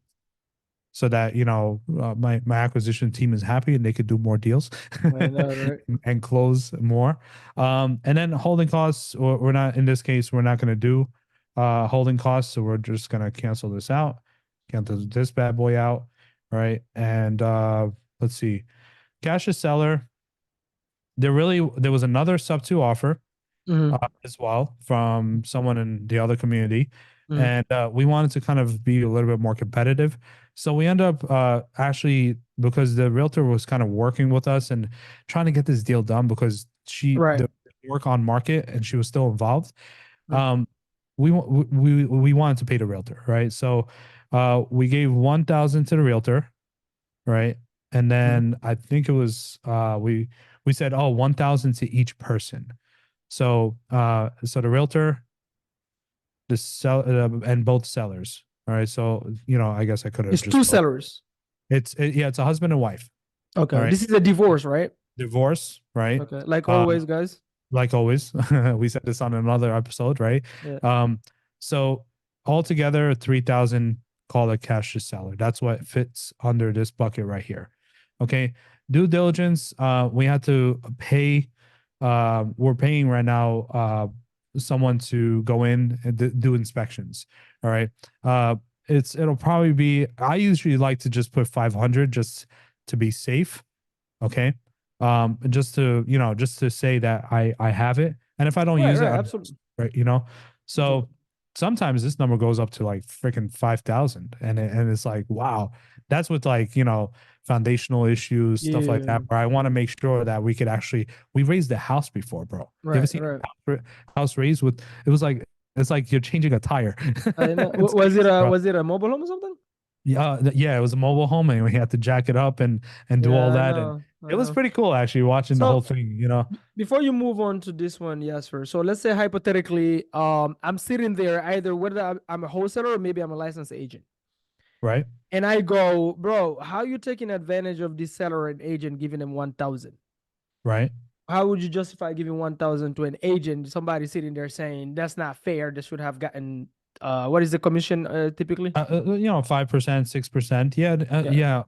so that my acquisition team is happy and they could do more deals I know, right? and close more. And then holding costs, we're not, in this case, we're not going to do holding costs, so we're just going to cancel this out, cancel this bad boy out. Right. And let's see, cash is seller. There was another sub two offer Mhm. as well from someone in the other community. Mhm. And we wanted to kind of be a little bit more competitive. So we end up actually, because the realtor was kind of working with us and trying to get this deal done because Right. the work on market and she was still involved. Mhm. Um, we wanted to pay the realtor, right? So we gave 1,000 to the realtor, right? And Mhm. then I think it was we said, oh, 1,000 to each person. So the realtor, the sell and both sellers. All right. So I guess I could have It's just two sellers. yeah, it's a husband and wife. All Okay. right. This is a divorce, right? Divorce, right? Okay. Like Uh, always, guys. like always, we said this on another episode, right? Yeah. So altogether 3,000, call it cash to seller. That's what fits under this bucket right here. Okay. Due diligence, we had to pay, we're paying right now, someone to go in and do inspections. All right. It'll probably be, I usually like to just put 500 just to be safe. Okay. Just to say that I have it. And if I don't Right. use it, Right. I won't, Absolutely. right? Absolutely. So sometimes this number goes up to like freaking 5,000. And it's like, wow, that's with like, foundational issues, stuff like Yeah. that, where I want to make sure that we raised the house before, bro. You ever Right. seen Right. a house raised with, it was like, it's like you're changing a tire. I know. It's Was it crazy, a bro. was it a mobile home or something? Yeah, yeah, it was a mobile home, and we had to jack it up and do all Yeah, I that, and know. I it was know. pretty cool actually watching the whole So thing. before you move on to this one, Yasser. So let's say hypothetically, I'm sitting there either whether I'm a wholesaler or maybe I'm a licensed agent. Right, And I go, bro, how you taking advantage of this seller and agent giving them 1,000? right. How would you justify giving 1,000 to an agent? Somebody sitting there saying that's not fair. They should have gotten what is the commission typically? 5%, 6%. Yeah, Yeah,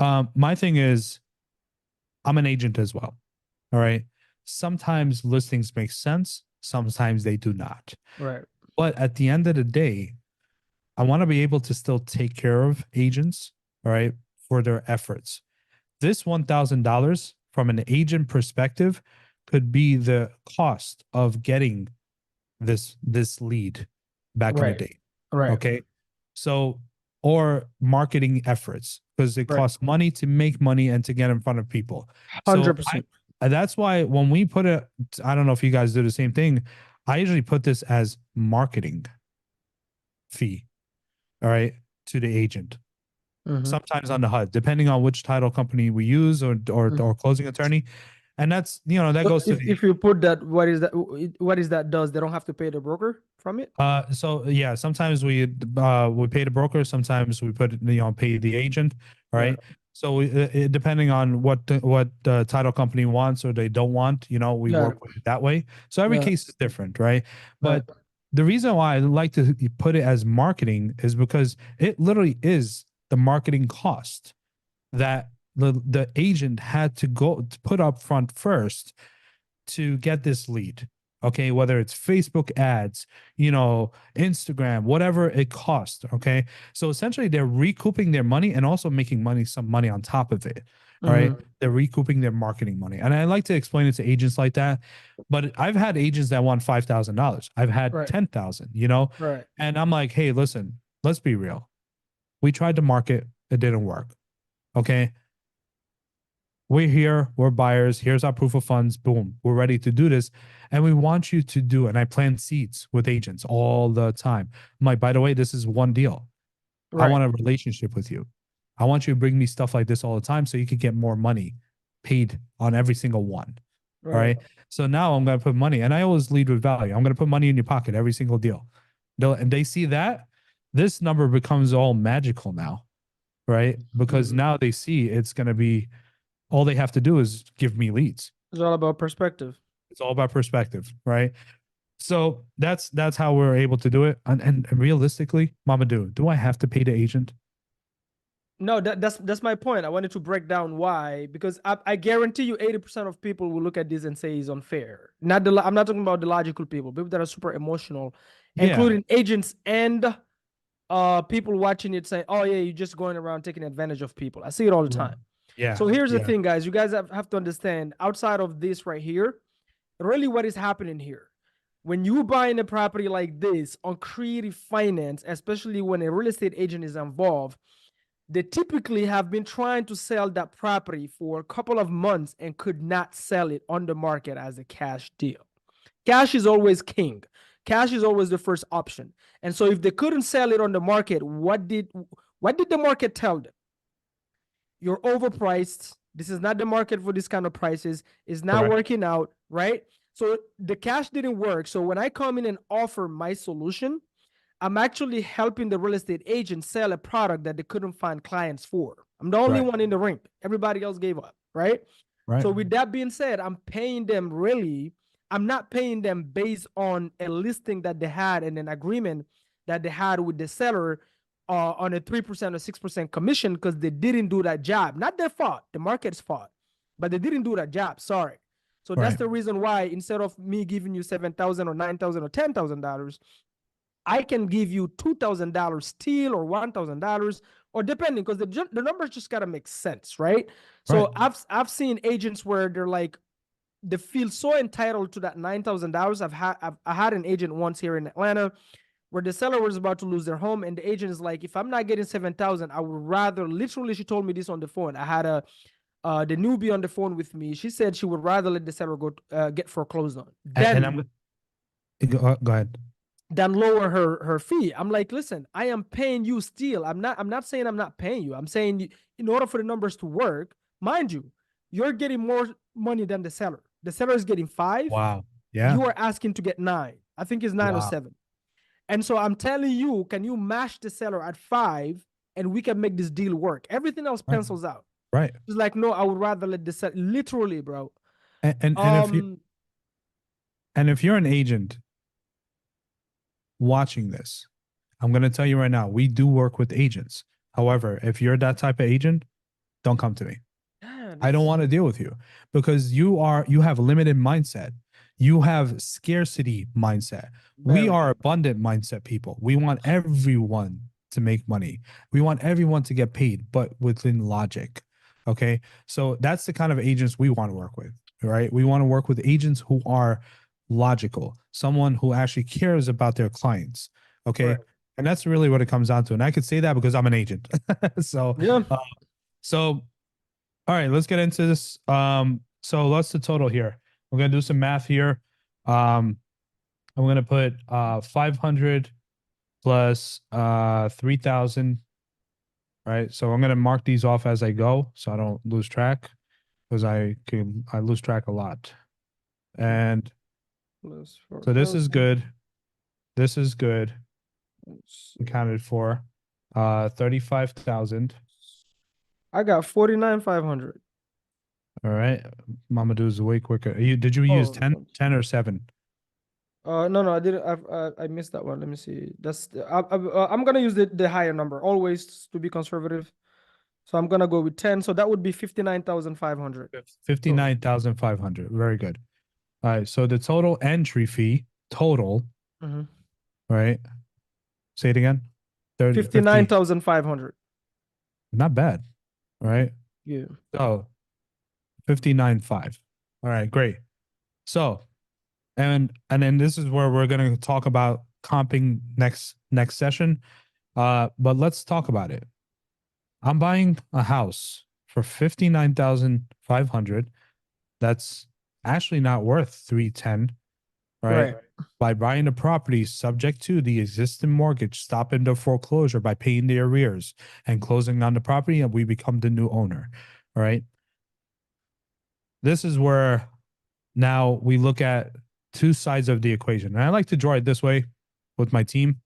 yeah. My thing is, I'm an agent as well. All right. Sometimes listings make sense, sometimes they do not. right, But at the end of the day, I want to be able to still take care of agents, all right, for their efforts. This $1,000 from an agent perspective could be the cost of getting this lead back in the right, day. right, Okay. So, or marketing efforts, because it right. costs money to make money and to get in front of people. So 100%. that's why when we put it, I don't know if you guys do the same thing. I usually put this as marketing fee, all right, to the agent. Mm-hmm. Sometimes on the HUD, depending on which title company we use or closing attorney. And that's, that So goes to the if you put that, what is that does? They don't have to pay the broker from it? so yeah, sometimes we pay the broker, sometimes we pay the agent, Right, right? So depending on what the title company wants or they don't want, we yeah, work with it that way. So every yeah, case is different, right? right, But the reason why I like to put it as marketing is because it literally is the marketing cost that the agent had to go to put up front first to get this lead. Okay, whether it's Facebook ads, Instagram, whatever it costs. Okay, so essentially they're recouping their money and also making some money on top of it. All right. Mhm. They're recouping their marketing money. And I like to explain it to agents like that. But I've had agents that want $5,000. I've had Right. 10,000, you know? Right. And I'm like, hey, listen, let's be real. We tried to market, it didn't work. Okay. We're here, we're buyers. Here's our proof of funds. Boom, we're ready to do this. And we want you to do, and I plan seats with agents all the time. I'm like, by the way, this is one deal. I Right. want a relationship with you. I want you to bring me stuff like this all the time so you can get more money paid on every single one. All Right. right. So now I'm going to put money, and I always lead with value. I'm going to put money in your pocket every single deal. And they see that this number becomes all magical now, right? Because Mhm. now they see it's going to be all they have to do is give me leads. It's all about perspective. It's all about perspective, right? So that's how we're able to do it. And realistically, Mama, do I have to pay the agent? No, that's my point. I wanted to break down why, because I guarantee you 80% of people will look at this and say it's unfair. I'm not talking about the logical people that are super emotional, Yeah. including agents and people watching it saying, "Oh yeah, you're just going around taking advantage of people." I see it all the Right. time. Yeah. So here's the Yeah. thing, guys. You guys have to understand, outside of this right here, really what is happening here. When you buying a property like this on creative finance, especially when a real estate agent is involved, they typically have been trying to sell that property for a couple of months and could not sell it on the market as a cash deal. Cash is always king. Cash is always the first option. And so if they couldn't sell it on the market, what did the market tell them? You're overpriced. This is not the market for this kind of prices. It's not Correct. working out, right? So the cash didn't work. So when I come in and offer my solution, I'm actually helping the real estate agent sell a product that they couldn't find clients for. I'm the only Right. one in the ring. Everybody else gave up, right? Right. So with that being said, I'm not paying them based on a listing that they had and an agreement that they had with the seller on a 3% or 6% commission, because they didn't do that job. Not their fault, the market's fault, but they didn't do that job. Sorry. So that's Right. the reason why, instead of me giving you $7,000 or $9,000 or $10,000, I can give you $2,000 still, or $1,000, or depending, because the numbers just gotta make sense, right? Right. So I've seen agents where they're like, they feel so entitled to that $9,000. I had an agent once here in Atlanta where the seller was about to lose their home, and the agent is like, if I'm not getting 7,000, I would rather. Literally, she told me this on the phone. I had the newbie on the phone with me. She said she would rather let the seller go get foreclosed on And than go ahead. lower her fee. I'm like, listen, I am paying you still. I'm not saying I'm not paying you. I'm saying, in order for the numbers to work, mind you, you're getting more money than the seller. The seller is getting 5. Wow. Yeah. You are asking to get 9. I think it's 9 or Wow. 7. And so I'm telling you, can you match the seller at 5 and we can make this deal work? Everything else Right. pencils out. Right. It's like, no, I would rather let the seller, literally, bro. And if you're an agent watching this, I'm going to tell you right now, we do work with agents. However, if you're that type of agent, don't come to me. Yeah, I don't want to deal with you because you have limited mindset. You have scarcity mindset. We very. are abundant mindset people. We want everyone to make money. We want everyone to get paid, but within logic. Okay. So that's the kind of agents we want to work with, right? We want to work with agents who are logical, someone who actually cares about their clients. Okay. Right. And that's really what it comes down to. And I could say that because I'm an agent. so, Yeah. uh, so all right, let's get into this. So what's the total here? We're gonna do some math here. I'm gonna put 500 plus 3,000. Right. So I'm gonna mark these off as I go so I don't lose track because I lose track a lot. And Plus so this is 4,000. good. This is good. Accounted for 35,000. I got 49,500. All right. Mamadou is way quicker. Did you use Oh, 10, 10 or 7? no, I didn't. I missed that one. Let me see. I'm gonna use the higher number always to be conservative. So I'm gonna go with 10. So that would be 59,500 total. 59,500. Very good. All right. So the total entry fee, total, Mhm. right? Say it again. 30, 50. 59,500. Not bad. Right. Yeah. So 59.5. All right, great. So, and then this is where we're going to talk about comping next session. But let's talk about it. I'm buying a house for 59,500. That's actually not worth 310, right? Right. By buying the property subject to the existing mortgage, stopping the foreclosure by paying the arrears and closing on the property, and we become the new owner. All right. This is where now we look at two sides of the equation. And I like to draw it this way with my team.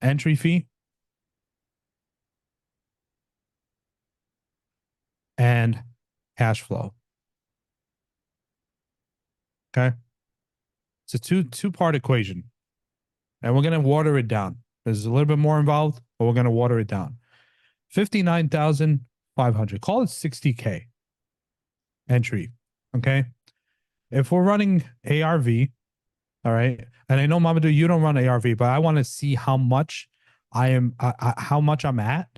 Entry fee and cash flow. Okay. It's a two-part equation. And we're going to water it down. There's a little bit more involved, but we're going to water it down. 59,500. Call it 60K entry. Okay. If we're running ARV, all right. And I know Mamadou, you don't run ARV, but I want to see how much how much I'm at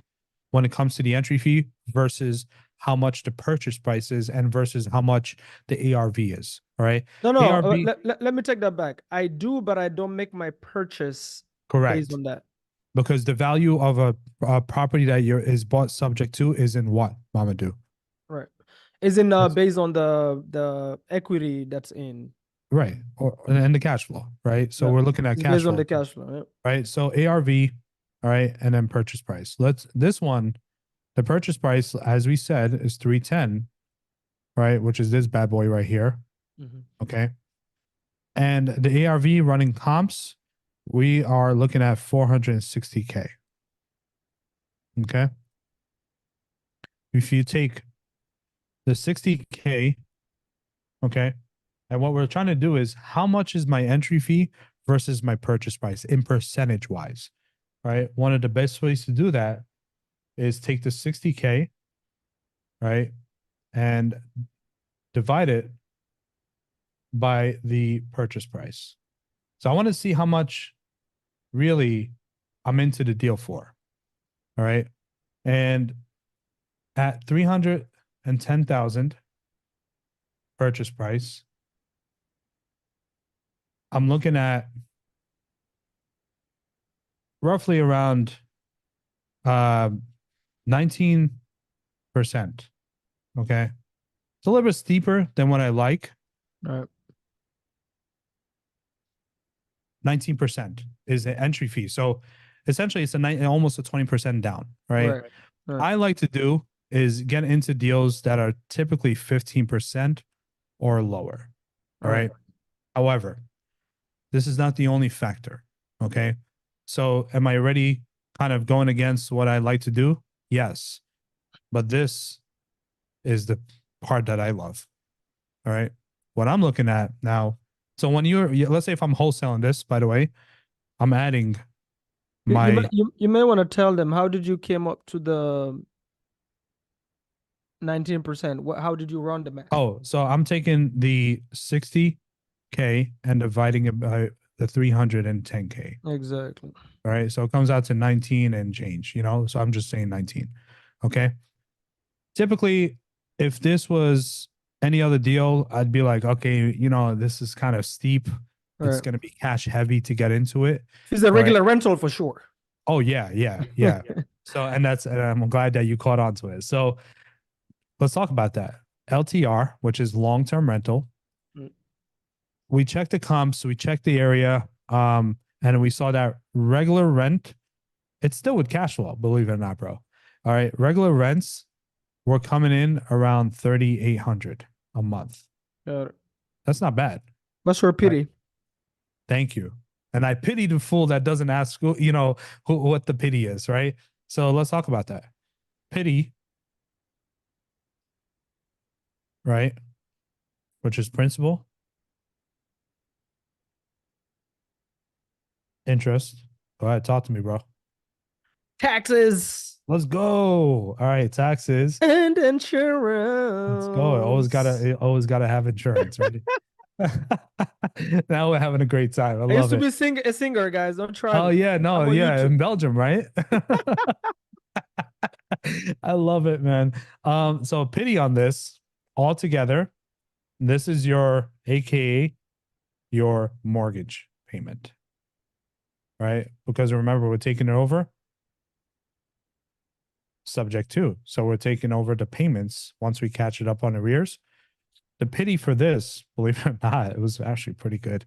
when it comes to the entry fee versus how much the purchase price is and versus how much the ARV is. All right. No, no. ARV, Let me take that back. I do, but I don't make my purchase based correct. on that. Because the value of a property that is bought subject to is in what, Mamadou? Right. Isn't It's based on the equity that's in. right. And the cash flow, right? So Yeah. we're looking at It's cash based on flow, the cash flow. Yeah. right? So ARV, all right, and then purchase price. This one, the purchase price, as we said, is 310, right? Which is this bad boy right here. Mhm. Okay. And the ARV running comps, we are looking at 460K. Okay. If you take the 60K, okay, and what we're trying to do is how much is my entry fee versus my purchase price in percentage wise, right? One of the best ways to do that is take the 60K, right, and divide it by the purchase price. So I want to see how much really I'm into the deal for. All right. And at 310,000 purchase price, I'm looking at roughly around 19%. Okay. It's a little bit steeper than what I like. Right. 19% is the entry fee. So essentially it's almost a 20% down, right? Right. Right. I like to do is get into deals that are typically 15% or lower. All Right. right. However, this is not the only factor. Okay. So am I already kind of going against what I like to do? Yes. But this is the part that I love. All right. What I'm looking at now. So when let's say if I'm wholesaling this, by the way, I'm adding my, You may want to tell them, how did you came up to the 19%? How did you run the math? so I'm taking the 60K and dividing it by the 310K. Exactly. All right. So it comes out to 19 and change, So I'm just saying 19. Okay. Typically, if this was any other deal, I'd be like, okay, this is kind of steep. It's Right. going to be cash heavy to get into it. It's a All right. regular rental for sure. Oh, yeah. So, and I'm glad that you caught on to it. So let's talk about that. LTR, which is long-term rental. Mm. We checked the comps, we checked the area, and we saw that regular rent, it's still with cash flow, believe it or not, bro. All right. Regular rents were coming in around 3,800 a month. That's not bad. That's for pity. Right. Thank you. And I pity the fool that doesn't ask, what the pity is, right? So let's talk about that. Pity, right? Which is principal, interest. Go ahead, talk to me, bro. Taxes Let's go. All right, taxes and insurance. Let's go. Always gotta have insurance, right? Now we're having a great time. I used love to it. be a singer, guys. Don't try Oh me. yeah, no, I'm on yeah, YouTube. in Belgium, right? I love it, man. So a pity on this altogether. This is your AKA your mortgage payment, right? Because remember, we're taking it over subject to. So we're taking over the payments once we catch it up on arrears. The pity for this, believe it or not, it was actually pretty good.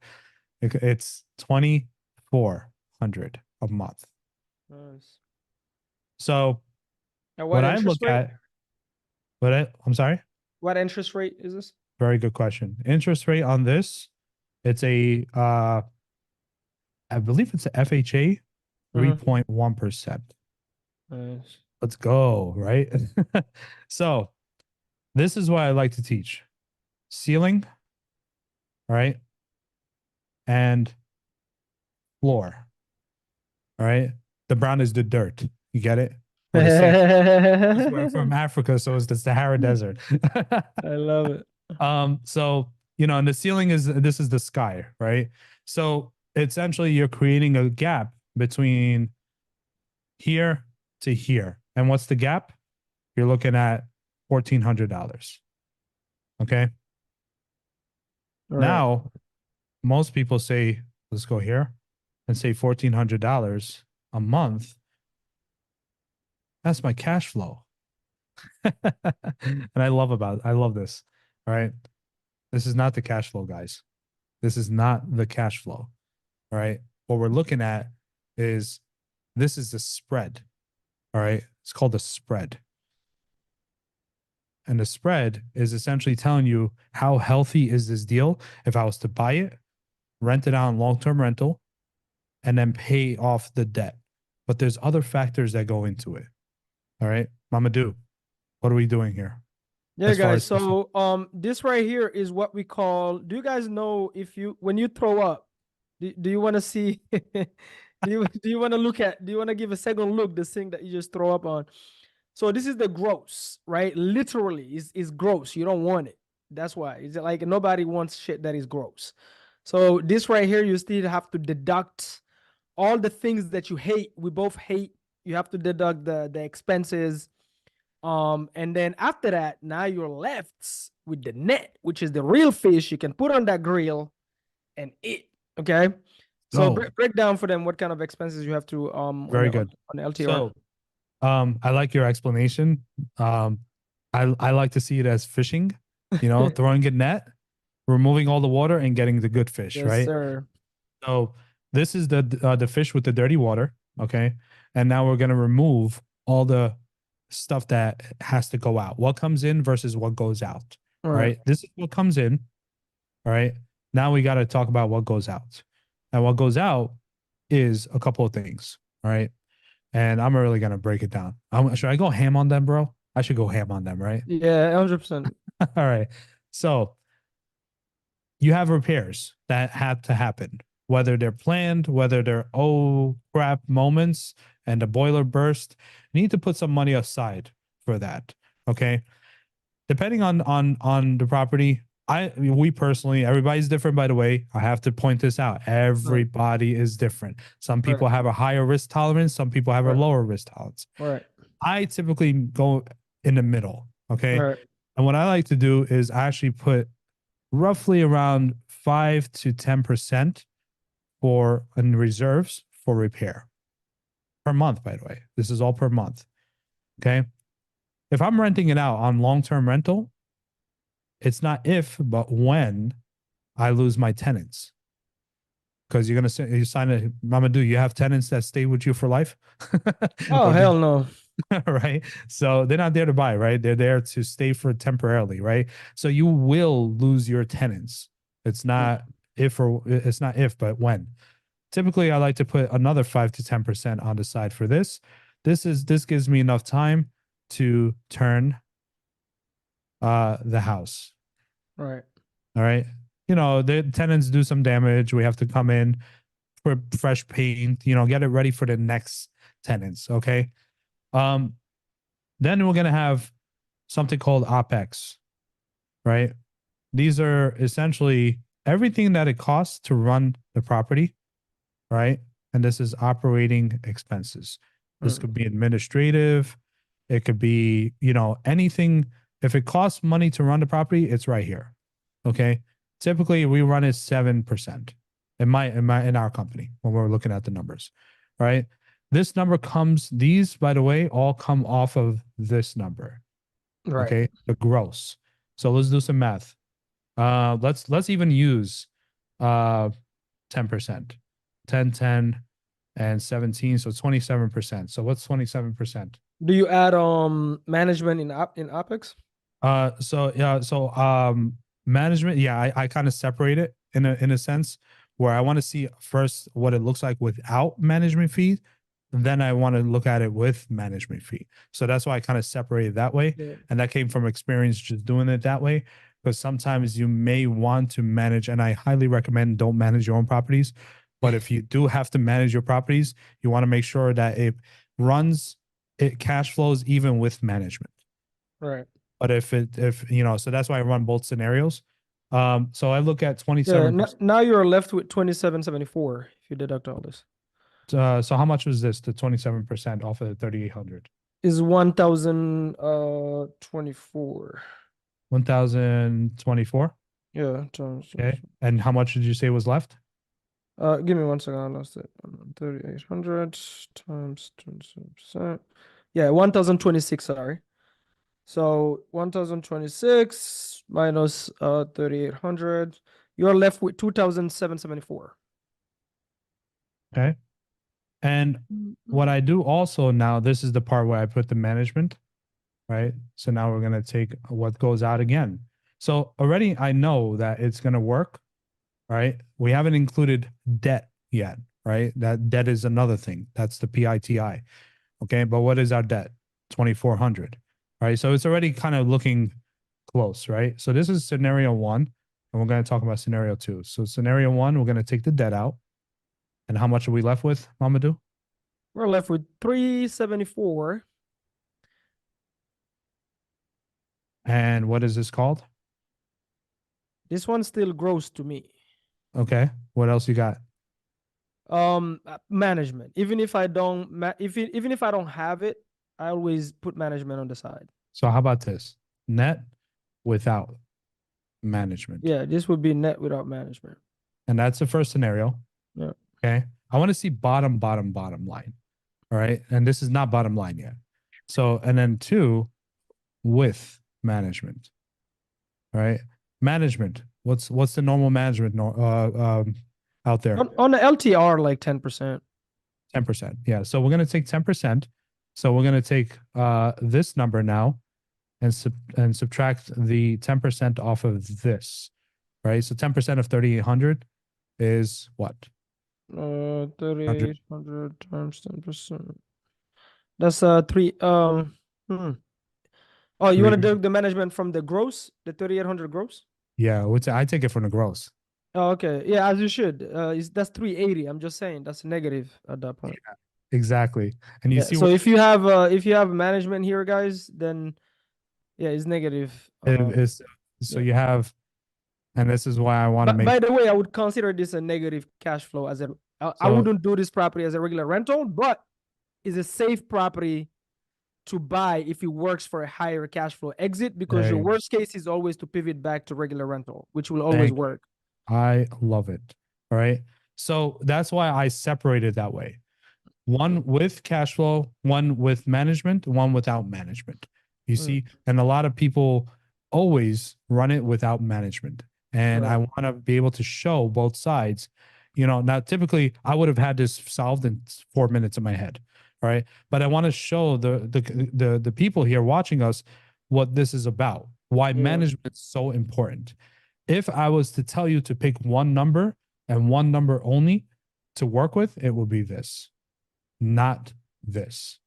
It's 2,400 a month. Nice. So And what what I interest look rate? at, I'm sorry, What interest rate is this? very good question. Interest rate on this, it's a I believe it's a FHA Mhm. 3.1%. Nice. Let's go, right? So this is what I like to teach. Ceiling, right? And floor, right? The brown is the dirt. You get it? Or the sand. Because we're from Africa, so it's the Sahara Desert. I love it. So and the ceiling is this is the sky, right? So essentially you're creating a gap between here to here. And what's the gap? You're looking at $1,400. Okay. All right. Now, most people say, let's go here and say $1,400 a month. That's my cash flow. And I love this. All right. This is not the cash flow, guys. This is not the cash flow. All right. What we're looking at is this is the spread. All right. It's called the spread. And the spread is essentially telling you how healthy is this deal if I was to buy it, rent it out on long-term rental, and then pay off the debt. But there's other factors that go into it. All right. Mamadou, what are we doing here? Yeah, As far guys. as So this right here is what we call, do you guys know if you when you throw up, do you want to see do you want to look at, do you want to give a second look this thing that you just throw up on? So this is the gross, right? Literally is gross. You don't want it. That's why. It's like nobody wants shit that is gross. So this right here, you still have to deduct all the things that you hate. We both hate. You have to deduct the expenses. And then after that, now you're left with the net, which is the real fish you can put on that grill and eat. Okay. So go? break down for them what kind of expenses you have to on Very the good. on the LTR. So I like your explanation. I like to see it as fishing, throwing a net, removing all the water and getting the good fish, Yes, right? sir. So this is the fish with the dirty water, okay? And now we're gonna remove all the stuff that has to go out. What comes in versus what goes out. All All right. right. This is what comes in. All right. Now we got to talk about what goes out. And what goes out is a couple of things. All right. And I'm really gonna break it down. Should I go ham on them, bro? I should go ham on them, right? Yeah, 100%. All right. So you have repairs that have to happen, whether they're planned, whether they're oh crap moments and the boiler burst. You need to put some money aside for that. Okay. Depending on the property, we personally, everybody's different, by the way. I have to point this out. Right. Everybody is different. Some Right. people have a higher risk tolerance, some people have a Right. lower risk tolerance. Right. I typically go in the middle. Okay. Right. And what I like to do is I actually put roughly around 5 to 10% for in reserves for repair per month, by the way. This is all per month. Okay. If I'm renting it out on long-term rental, it's not if, but when I lose my tenants. Because you're gonna say you sign a Mamadou, you have tenants that stay with you for life, Oh, or did hell no. right? So they're not there to buy, right? They're there to stay for temporarily, right? So you will lose your tenants. It's not it's not if, but when. Typically, I like to put another 5 to 10% on the side for this. This gives me enough time to turn the house. Right. All right. The tenants do some damage. We have to come in for fresh paint, get it ready for the next tenants. Okay. Um, then we're gonna have something called OPEX, right? These are essentially everything that it costs to run the property, right? And this is operating expenses. This Mm. could be administrative, It could be, anything. If it costs money to run the property, it's right here. Okay. Typically we run it 7% in our company when we're looking at the numbers, right? This number these, by the way, all come off of this number. Right. Okay. The gross. So let's do some math. Let's even use 10%. 10, 10, and 17. So 27%. So what's 27%? Do you add management in OpEx? Management, yeah, I kind of separate it in a sense where I want to see first what it looks like without management fee, then I want to look at it with management fee. So that's why I kind of separate it that way. Yeah. And that came from experience just doing it that way. Because sometimes you may want to manage, and I highly recommend don't manage your own properties. But if you do have to manage your properties, you want to make sure that it cash flows even with management. Right. But so that's why I run both scenarios. So I look at Yeah. 27%. Now you're left with 2774 if you deduct all this. So how much was this? The 27% off of the 3,800. Is 1,024. 1,024. Yeah. Times. Okay. And how much did you say was left? Give me 1 second. I lost it. 3,800 times 27%. Yeah, 1,026. Sorry. So 1,026 minus 3,800. You're left with 2,774. Okay. And what I do also now, this is the part where I put the management, right? So now we're going to take what goes out again. So already I know that it's going to work, right? We haven't included debt yet, right? That debt is another thing. That's the PITI. Okay. But what is our debt? 2,400, right? So it's already kind of looking close, right? So this is scenario 1, and we're going to talk about scenario 2. So scenario 1, we're going to take the debt out. And how much are we left with, Mamadou? We're left with 374. And what is this called? This one's still gross to me. Okay. What else you got? Management. Even if I don't even if I don't have it, I always put management on the side. So how about this? Net without management. Yeah, this would be net without management. And that's the first scenario. Yeah. Okay. I want to see bottom line. All right. And this is not bottom line yet. So, and then 2, with management. All right. Management. What's the normal management out there? On the LTR, like 10%. 10%. Yeah. So we're going to take 10%. So we're going to take this number now and subtract the 10% off of this, right? So 10% of 3,800 is what? 3,800 times 10%. That's 3. Oh, you want to do the management from the gross, the 3,800 gross? Yeah, I take it from the gross. Oh, okay. Yeah, as you should. That's 380. I'm just saying that's negative at that point. Yeah, exactly. And you see, so if you have management here, guys, then yeah, it's negative. So you have, and this is why I want to make. By the way, I would consider this a negative cash flow I wouldn't do this property as a regular rental, but it's a safe property to buy if it works for a higher cash flow exit, because your worst case is always to pivot back to regular rental, which will always work. I love it. All right. So that's why I separated that way. One with cash flow, one with management, one without management. You see, and a lot of people always run it without management. And I want to be able to show both sides. Now typically I would have had this solved in 4 minutes in my head. All right. But I want to show the people here watching us what this is about, why management is so important. If I was to tell you to pick one number and one number only to work with, it would be this, not this.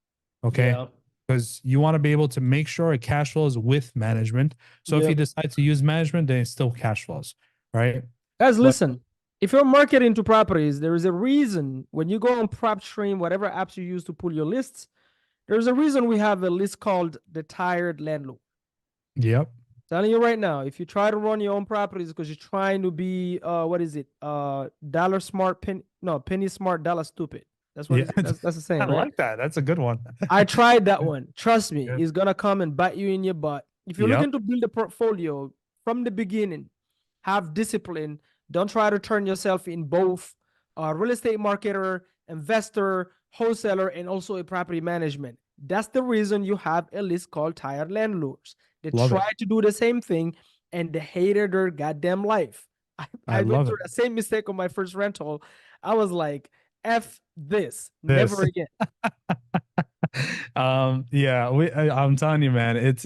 Okay. Because you want to be able to make sure it cash flows with management. So if you decide to use management, then it still cash flows. Right. Guys, listen. If you're marketing to properties, there is a reason when you go on PropStream, whatever apps you use to pull your lists, there's a reason we have a list called the tired landlord. Yep. Telling you right now, if you try to run your own properties because you're trying to be, what is it? Penny smart, dollar stupid. That's what Yeah, it's, that's the I saying, right? like that. That's a good one. I tried that one. Trust me, Yeah. it's gonna come and bite you in your butt. If you're Yep. looking to build a portfolio from the beginning, have discipline. Don't try to turn yourself in both a real estate marketer, investor, wholesaler, and also a property management. That's the reason you have a list called tired landlords. They Love it. try to do the same thing and they hated their goddamn life. I I went love through it. the same mistake on my first rental. I was like, F this, This. never again. Yeah, I'm telling you, man, it's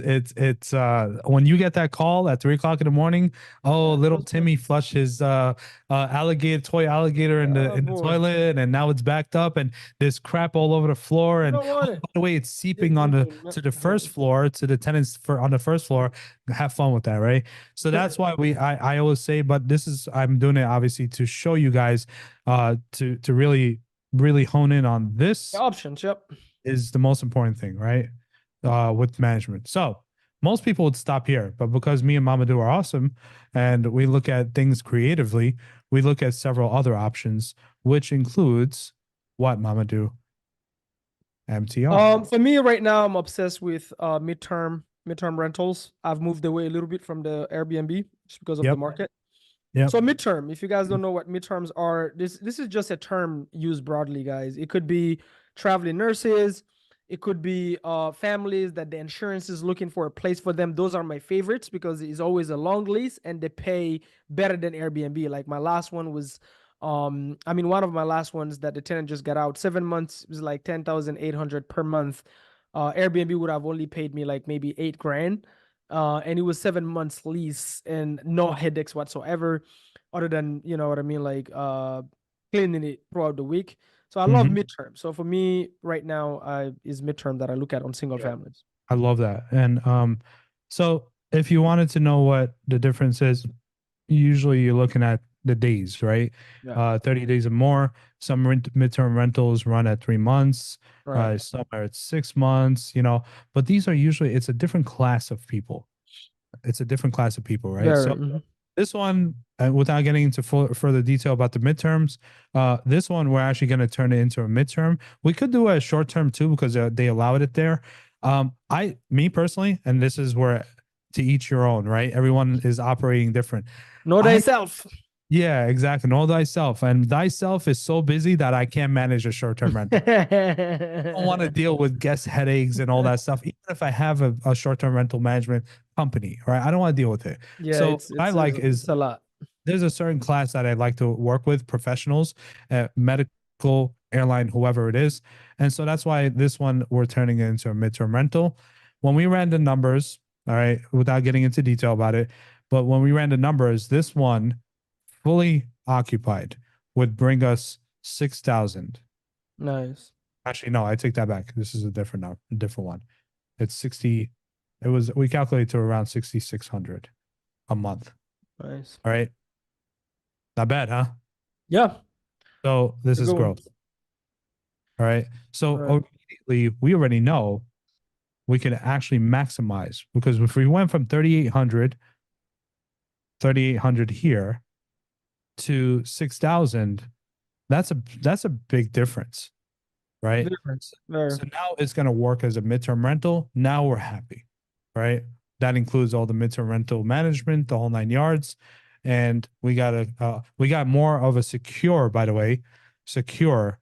when you get that call at 3 o'clock in the morning. Oh, Yeah, little trust me. Timmy flushed his toy alligator in Oh the boy, toilet, and now it's backed up, and there's crap all over the floor. you And don't want oh, it. by the way, it's seeping on to the first floor, to the tenants for on the first floor. Have fun with that, right? So that's why I always say, but this is, I'm doing it obviously to show you guys to really hone in on The this options, yep. is the most important thing, right? With management. So most people would stop here, but because me and Mamadou are awesome and we look at things creatively, we look at several other options, which includes what, Mamadou? MTR. For me right now, I'm obsessed with midterm rentals. I've moved away a little bit from the Airbnb just because of the Yep. market. Yep. So midterm, if you guys don't know what midterms are, this is just a term used broadly, guys. It could be traveling nurses, it could be families that the insurance is looking for a place for them. Those are my favorites because it's always a long lease and they pay better than Airbnb. Like my last one was one of my last ones that the tenant just got out, 7 months was like 10,800 per month. Airbnb would have only paid me like maybe 8 grand. And it was 7 months lease and no headaches whatsoever, other than, you know what I mean, like cleaning it throughout the week. So I love Mhm. midterm. So for me right now, is midterm that I look at on single Yeah. families. I love that. And so if you wanted to know what the difference is, usually you're looking at the days, right? Yeah. 30 days or more. Some midterm rentals run at 3 months. Right. Some are at 6 months, but these are usually, it's a different class of people. It's a different class of people, right? Very. So this one, without getting into further detail about the midterms, this one, we're actually going to turn it into a midterm. We could do a short term too, because they allowed it there. Me personally, and this is where to each your own, right? Everyone is operating different. Know thyself. Yeah, exactly. Know thyself. And thyself is so busy that I can't manage a short-term rental. I don't want to deal with guest headaches and all that stuff, even if I have a short-term rental management company, right? I don't want to deal with it. Yeah, So what I like is it's a lot. there's a certain class that I like to work with, professionals, medical, airline, whoever it is. And so that's why this one we're turning it into a midterm rental. When we ran the numbers, all right, without getting into detail about it, but when we ran the numbers, this one fully occupied would bring us 6,000. Nice. Actually, no, I take that back. This is a different number, a different one. It's 60. We calculate to around 6,600 a month. Nice. All right. Not bad, huh? Yeah. So this is Good one. growth. All right. So Right. immediately we already know we can actually maximize, because if we went from 3,800 here to 6,000, that's a big difference, right? Difference. Very. So now it's going to work as a midterm rental. Now we're happy, right? That includes all the midterm rental management, the whole 9 yards, and we got more of a secure, by the way, secure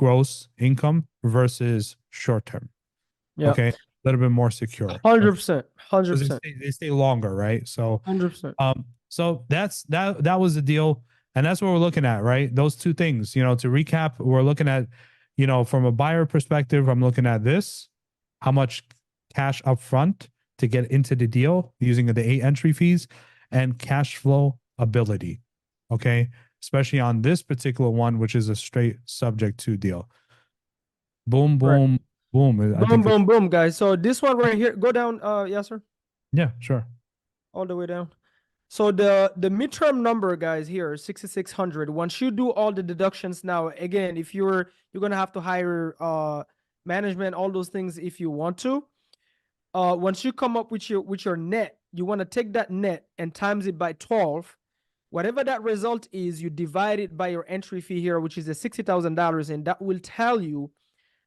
gross income versus short term. Yeah. Okay, a little bit more secure. 100%. 100%. They stay longer, right? So 100%. so that was the deal, and that's what we're looking at, right? Those two things, to recap, we're looking at, from a buyer perspective, I'm looking at this, how much cash up front to get into the deal using the 8 entry fees, and cash flow ability. Okay, especially on this particular one, which is a straight subject to deal. Boom, Right. boom, boom. I think Boom, boom, guys. So this one right here, go down. Yes, sir. yeah, sure. All the way down. So the midterm number, guys, here, 6,600. Once you do all the deductions now, again, if you're gonna have to hire management, all those things if you want to. Once you come up with your net, you want to take that net and times it by 12. Whatever that result is, you divide it by your entry fee here, which is the $60,000, and that will tell you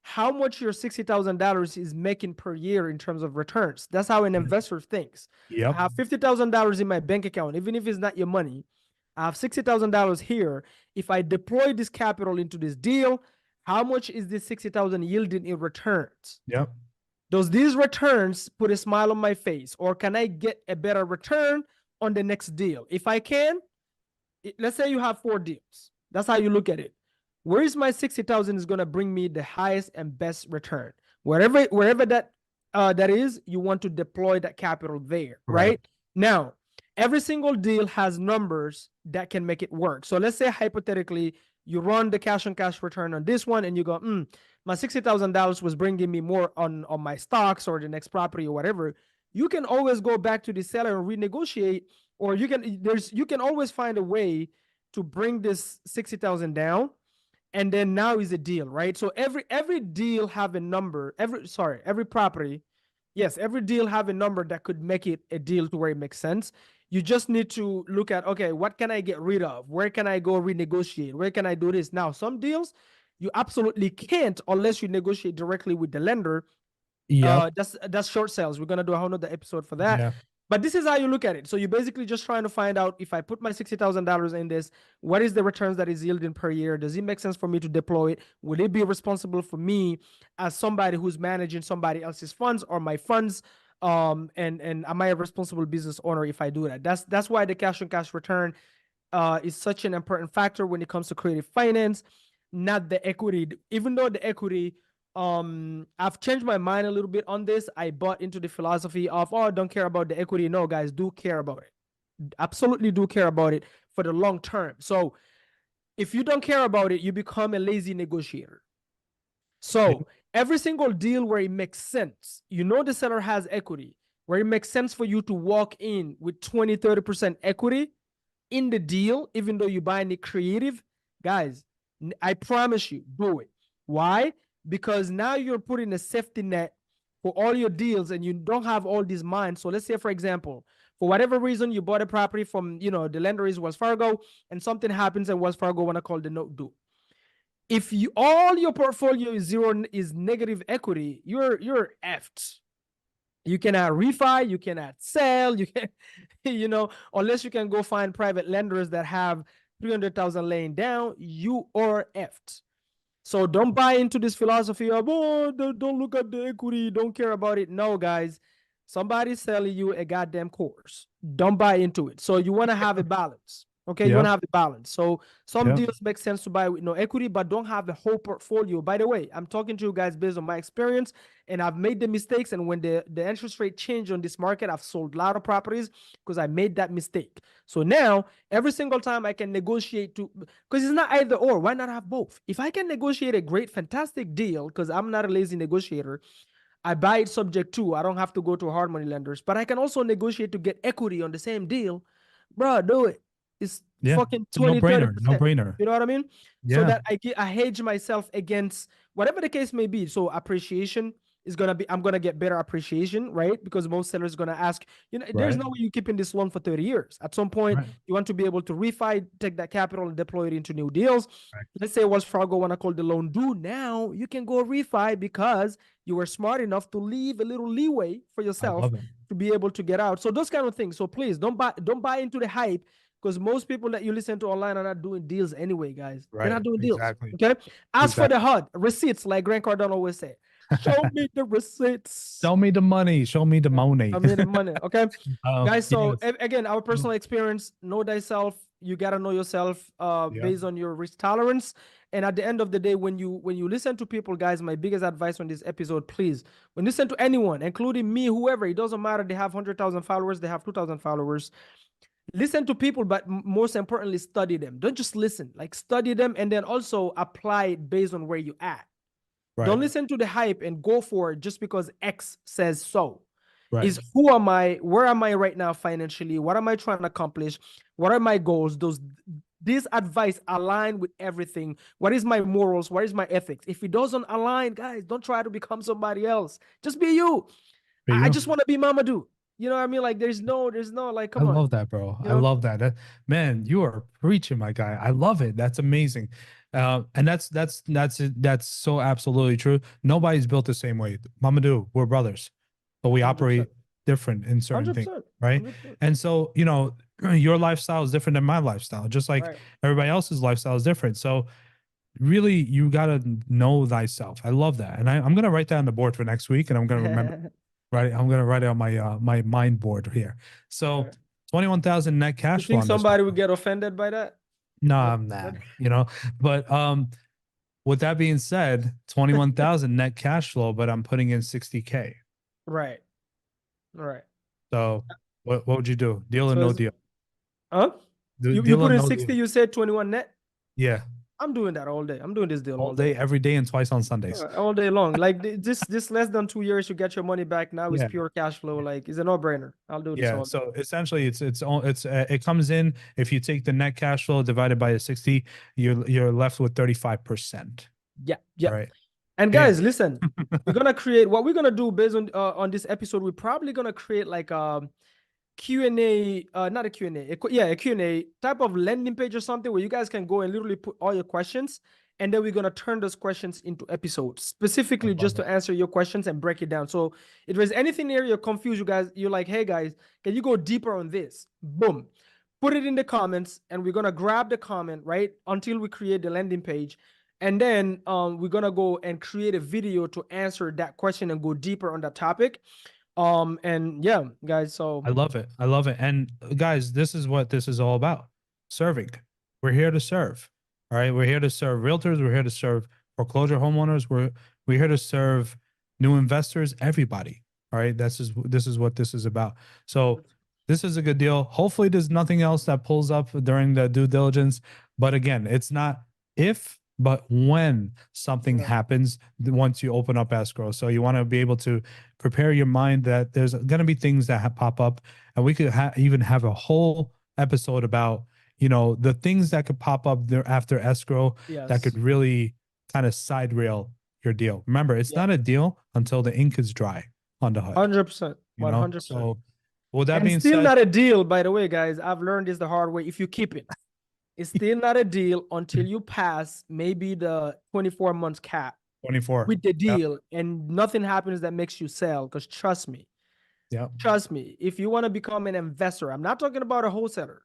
how much your $60,000 is making per year in terms of returns. That's how an investor thinks. I Yep. have $50,000 in my bank account, even if it's not your money. I have $60,000 here. If I deploy this capital into this deal, how much is this 60,000 yielding in returns? Yep. Does these returns put a smile on my face, or can I get a better return on the next deal? If I can, let's say you have 4 deals. That's how you look at it. Where is my 60,000 is going to bring me the highest and best return? Wherever that that is, you want to deploy that capital there, right? Now, every single deal has numbers that can make it work. So let's say hypothetically, you run the cash on cash return on this one and you go, my $60,000 was bringing me more on my stocks or the next property or whatever. You can always go back to the seller and renegotiate, or you can always find a way to bring this 60,000 down, and then now is a deal, right? So every deal have a number, every property, yes, every deal have a number that could make it a deal to where it makes sense. You just need to look at, okay, what can I get rid of? Where can I go renegotiate? Where can I do this? Now, some deals you absolutely can't unless you negotiate directly with the lender. Yep. That's short sales. We're gonna do a whole nother episode for that. Yeah. But this is how you look at it. So you're basically just trying to find out, if I put my $60,000 in this, what is the returns that is yielding per year? Does it make sense for me to deploy it? Would it be responsible for me as somebody who's managing somebody else's funds or my funds? And am I a responsible business owner if I do that? That's why the cash on cash return is such an important factor when it comes to creative finance, not the equity. Even though the equity, I've changed my mind a little bit on this. I bought into the philosophy of, oh, don't care about the equity. No, guys, do care about it. Absolutely do care about it for the long term. So if you don't care about it, you become a lazy negotiator. So every single deal where it makes sense, the seller has equity, where it makes sense for you to walk in with 20, 30% equity in the deal, even though you're buying it creative, guys, I promise you, do it. Why? Because now you're putting a safety net for all your deals and you don't have all these mines. So let's say, for example, for whatever reason, you bought a property from, the lender is Wells Fargo, and something happens and Wells Fargo want to call the note due. If all your portfolio is negative equity, you're effed. You cannot refi, you cannot sell, you can, unless you can go find private lenders that have 300,000 laying down, you are effed. So don't buy into this philosophy of, oh, don't look at the equity, don't care about it. No, guys, somebody's selling you a goddamn course. Don't buy into it. So you want to have a balance. Okay, you want to have the balance. So some deals make sense to buy with no equity, but don't have the whole portfolio. By the way, I'm talking to you guys based on my experience, and I've made the mistakes. And when the interest rate changed on this market, I've sold a lot of properties because I made that mistake. So now, every single time I can negotiate because it's not either or. Why not have both? If I can negotiate a great, fantastic deal, because I'm not a lazy negotiator, I buy it subject to, I don't have to go to hard money lenders, but I can also negotiate to get equity on the same deal. Bro, do it. It's fucking 20, 30%. No brainer. You know what I mean? Yeah. So that I hedge myself against whatever the case may be. So appreciation is going to be, I'm going to get better appreciation, right? Because most sellers are going to ask, there's no way you're keeping this loan for 30 years. At some point, you want to be able to refi, take that capital and deploy it into new deals. Let's say Wells Fargo want to call the loan due. Now you can go refi because you were smart enough to leave a little leeway for yourself to be able to get out. So those kind of things. So please don't buy into the hype, because most people that you listen to online are not doing deals anyway, guys. They're not doing deals. Okay. As for the HUD, receipts, like Grant Cardone always say, show me the receipts. Show me the money. Show me the money. Show me the money. Okay. Guys, so again, our personal experience, know thyself. You got to know yourself based on your risk tolerance. And at the end of the day, when you listen to people, guys, my biggest advice on this episode, please, when you listen to anyone, including me, whoever, it doesn't matter. They have 100,000 followers. They have 2,000 followers. Listen to people, but most importantly, study them. Don't just listen, like study them, and then also apply it based on where you at. Don't listen to the hype and go for it just because X says so. Is who am I? Where am I right now financially? What am I trying to accomplish? What are my goals? This advice align with everything. What is my morals? What is my ethics? If it doesn't align, guys, don't try to become somebody else. Just be you. I just want to be Mamadou. You know what I mean? Like there's no like, I come on, love that, bro. you I know? love that. Man, you are preaching, my guy. I love it. That's amazing. And that's so absolutely true. Nobody's built the same way. Mamadou, we're brothers, but we 100%. operate different in certain things, 100%. right? 100%. And so, your lifestyle is different than my lifestyle, just like Right. everybody else's lifestyle is different. So really, you gotta know thyself. I love that. And I'm gonna write that on the board for next week, and I'm gonna remember. Right, I'm gonna write it on my mind board here. All So right. 21,000 net You cash flow think on this one. somebody would get offended by that? No, What? I'm not, But with that being said, 21,000 net cash flow, but I'm putting in 60K. Right. Right. So what would you do? Deal or So no it's, deal? huh? You Deal or put in no 60, deal? you said 21 net? Yeah, I'm doing that all day. I'm doing this deal all all day. day, every day, and twice on Sundays. All day long. Like this less than 2 years, you get your money back. Now it's Yeah. pure cash flow. Like it's a no-brainer. I'll do this Yeah, all day. so essentially, it comes in. If you take the net cash flow divided by the 60, you're left with 35%. Yeah. Yeah. Right. And And guys, listen, we're gonna create what we're gonna do based on this episode. We're probably gonna create like Q&A, not a Q&A, a Q&A type of landing page or something where you guys can go and literally put all your questions, and then we're gonna turn those questions into episodes I specifically just love to it. answer your questions and break it down. So if there's anything here you're confused, you guys, you're like, hey guys, can you go deeper on this? Boom, put it in the comments, and we're gonna grab the comment right until we create the landing page. And then we're gonna go and create a video to answer that question and go deeper on that topic. And yeah, guys, so I love it. I love it. And guys, this is what this is all about. Serving. We're here to serve. All right. We're here to serve realtors. We're here to serve foreclosure homeowners. We're here to serve new investors, everybody. All right. This is what this is about. So this is a good deal. Hopefully there's nothing else that pulls up during the due diligence. But again, it's not if, but when something right. happens once you open up escrow. So you want to be able to prepare your mind that there's going to be things that pop up, and we could even have a whole episode about the things that could pop up there after escrow that Yes. could really kind of side rail your deal. Remember, it's Yeah. not a deal until the ink is dry on the hood. 100%. 100%. So with that And being still said, not a deal, by the way, guys. I've learned this the hard way. If you keep it, it's still not a deal until you pass maybe the 24 months cap 24. with the Yep. deal, and nothing happens that makes you sell. Because trust me, Yep. if you want to become an investor, I'm not talking about a wholesaler.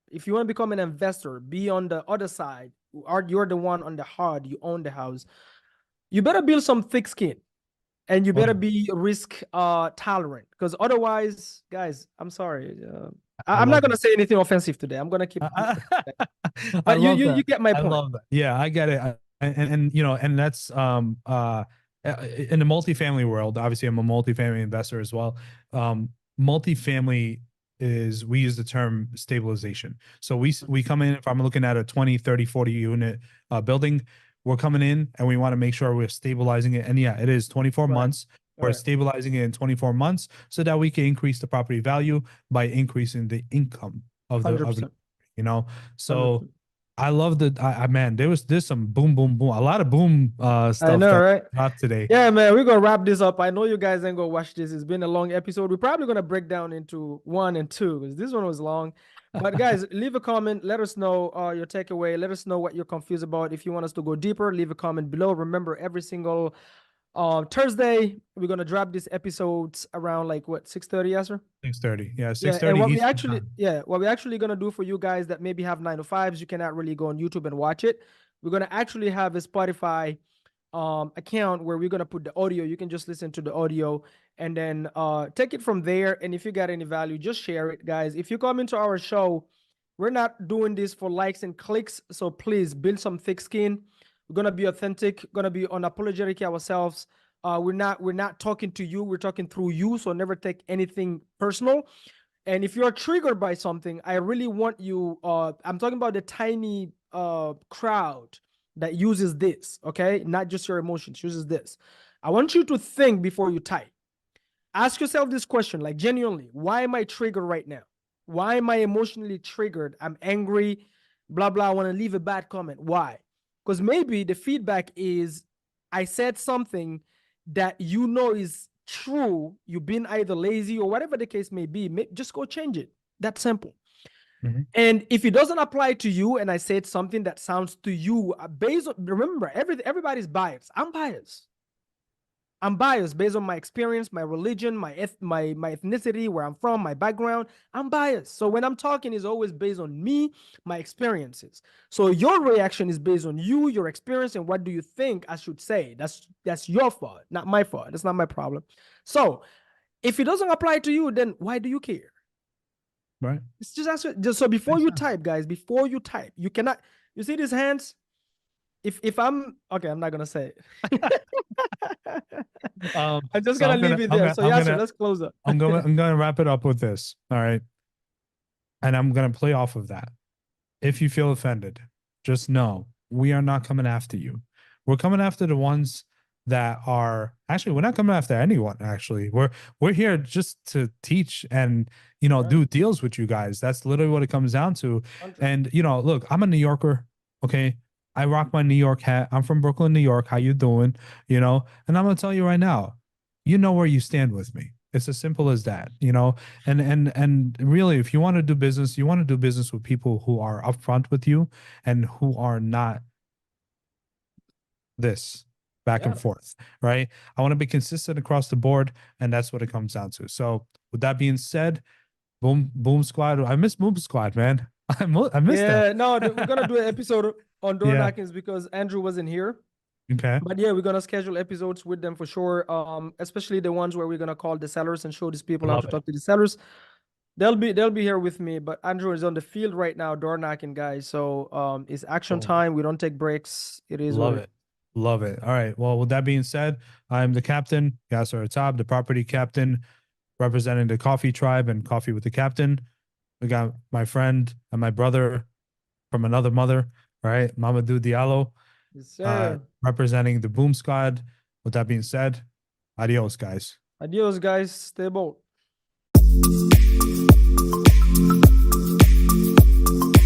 If you want to become an investor, be on the other side, or you're the one on the hard, you own the house, you better build some thick skin. And you better be risk tolerant, because otherwise, guys, I'm sorry. I I'm not love gonna it. say anything offensive today. I'm gonna keep. I But you love you that. you get my I point. love that. Yeah, I get it. And that's in the multifamily world. Obviously, I'm a multifamily investor as well. Multifamily is, we use the term stabilization. So we come in, if I'm looking at a 20, 30, 40 unit building, we're coming in and we want to make sure we're stabilizing it. And yeah, it is 24 Right. months. We're Right. stabilizing it in 24 months so that we can increase the property value by increasing the income of the 100%. So 100%. I love man, there's some boom, boom, boom, a lot of boom I stuff know, that right? dropped today. Yeah, man, we're gonna wrap this up. I know you guys ain't gonna watch this. It's been a long episode. We're probably gonna break down into 1 and 2 because this one was long. But guys, leave a comment. Let us know your takeaway. Let us know what you're confused about. If you want us to go deeper, leave a comment below. Remember, every single Thursday, we're gonna drop these episodes around like what, 6:30, yes, sir? 6:30. Yeah, Yeah, 6:30 and Eastern time. what we actually gonna do for you guys that maybe have 9 to 5s, you cannot really go on YouTube and watch it. We're gonna actually have a Spotify account where we're gonna put the audio. You can just listen to the audio and then take it from there. And if you got any value, just share it, guys. If you come into our show, we're not doing this for likes and clicks. So please build some thick skin. We're gonna be authentic, gonna be unapologetic ourselves. We're not talking to you, we're talking through you. So never take anything personal. And if you're triggered by something, I really want you, I'm talking about the tiny crowd that uses this, okay? Not just your emotions, uses this. I want you to think before you type. Ask yourself this question, like genuinely, why am I triggered right now? Why am I emotionally triggered? I'm angry, blah, blah. I want to leave a bad comment. Why? Because maybe the feedback is I said something that is true, you've been either lazy or whatever the case may be, just go change it. That simple. And if it doesn't apply to you, and I said something that sounds to you based on, remember, everybody's biased. I'm biased. I'm biased based on my experience, my religion, my ethnicity, where I'm from, my background. I'm biased. So when I'm talking, it's always based on me, my experiences. So your reaction is based on you, your experience, and what do you think I should say. That's your fault, not my fault. That's not my problem. So if it doesn't apply to you, then why do you care? Right. It's just so before you type, guys, before you type, you cannot, you see these hands? If I'm okay, I'm not gonna say it. I'm just gonna leave it there. So Yasser, let's close up. I'm gonna wrap it up with this. All right. And I'm gonna play off of that. If you feel offended, just know we are not coming after you. We're coming after the ones that are actually, we're not coming after anyone. Actually, we're here just to teach and do deals with you guys. That's literally what it comes down to. 100. And look, I'm a New Yorker. Okay. I rock my New York hat. I'm from Brooklyn, New York. How you doing? And I'm gonna tell you right now, you know where you stand with me. It's as simple as that, and really, if you want to do business, you want to do business with people who are upfront with you and who are not this back and forth, right? I want to be consistent across the board, and that's what it comes down to. So with that being said, Boom Squad. I miss Boom Squad, man. I miss that. Yeah, no, we're gonna do an episode on door knockings because Andrew wasn't here. Okay. But yeah, we're gonna schedule episodes with them for sure. Especially the ones where we're gonna call the sellers and show these people how to talk to the sellers. They'll be here with me, but Andrew is on the field right now, door knocking, guys. So it's action time. We don't take breaks. It is Love it. Love it. All right. Well, with that being said, I'm the captain, Yasser Atab, the property captain, representing the Coffee Tribe and Coffee with the Captain. We got my friend and my brother from another mother, right? Mamadou Diallo. Yes, sir. Representing the Boom Squad. With that being said, adios, guys. Adios, guys. Stay bold.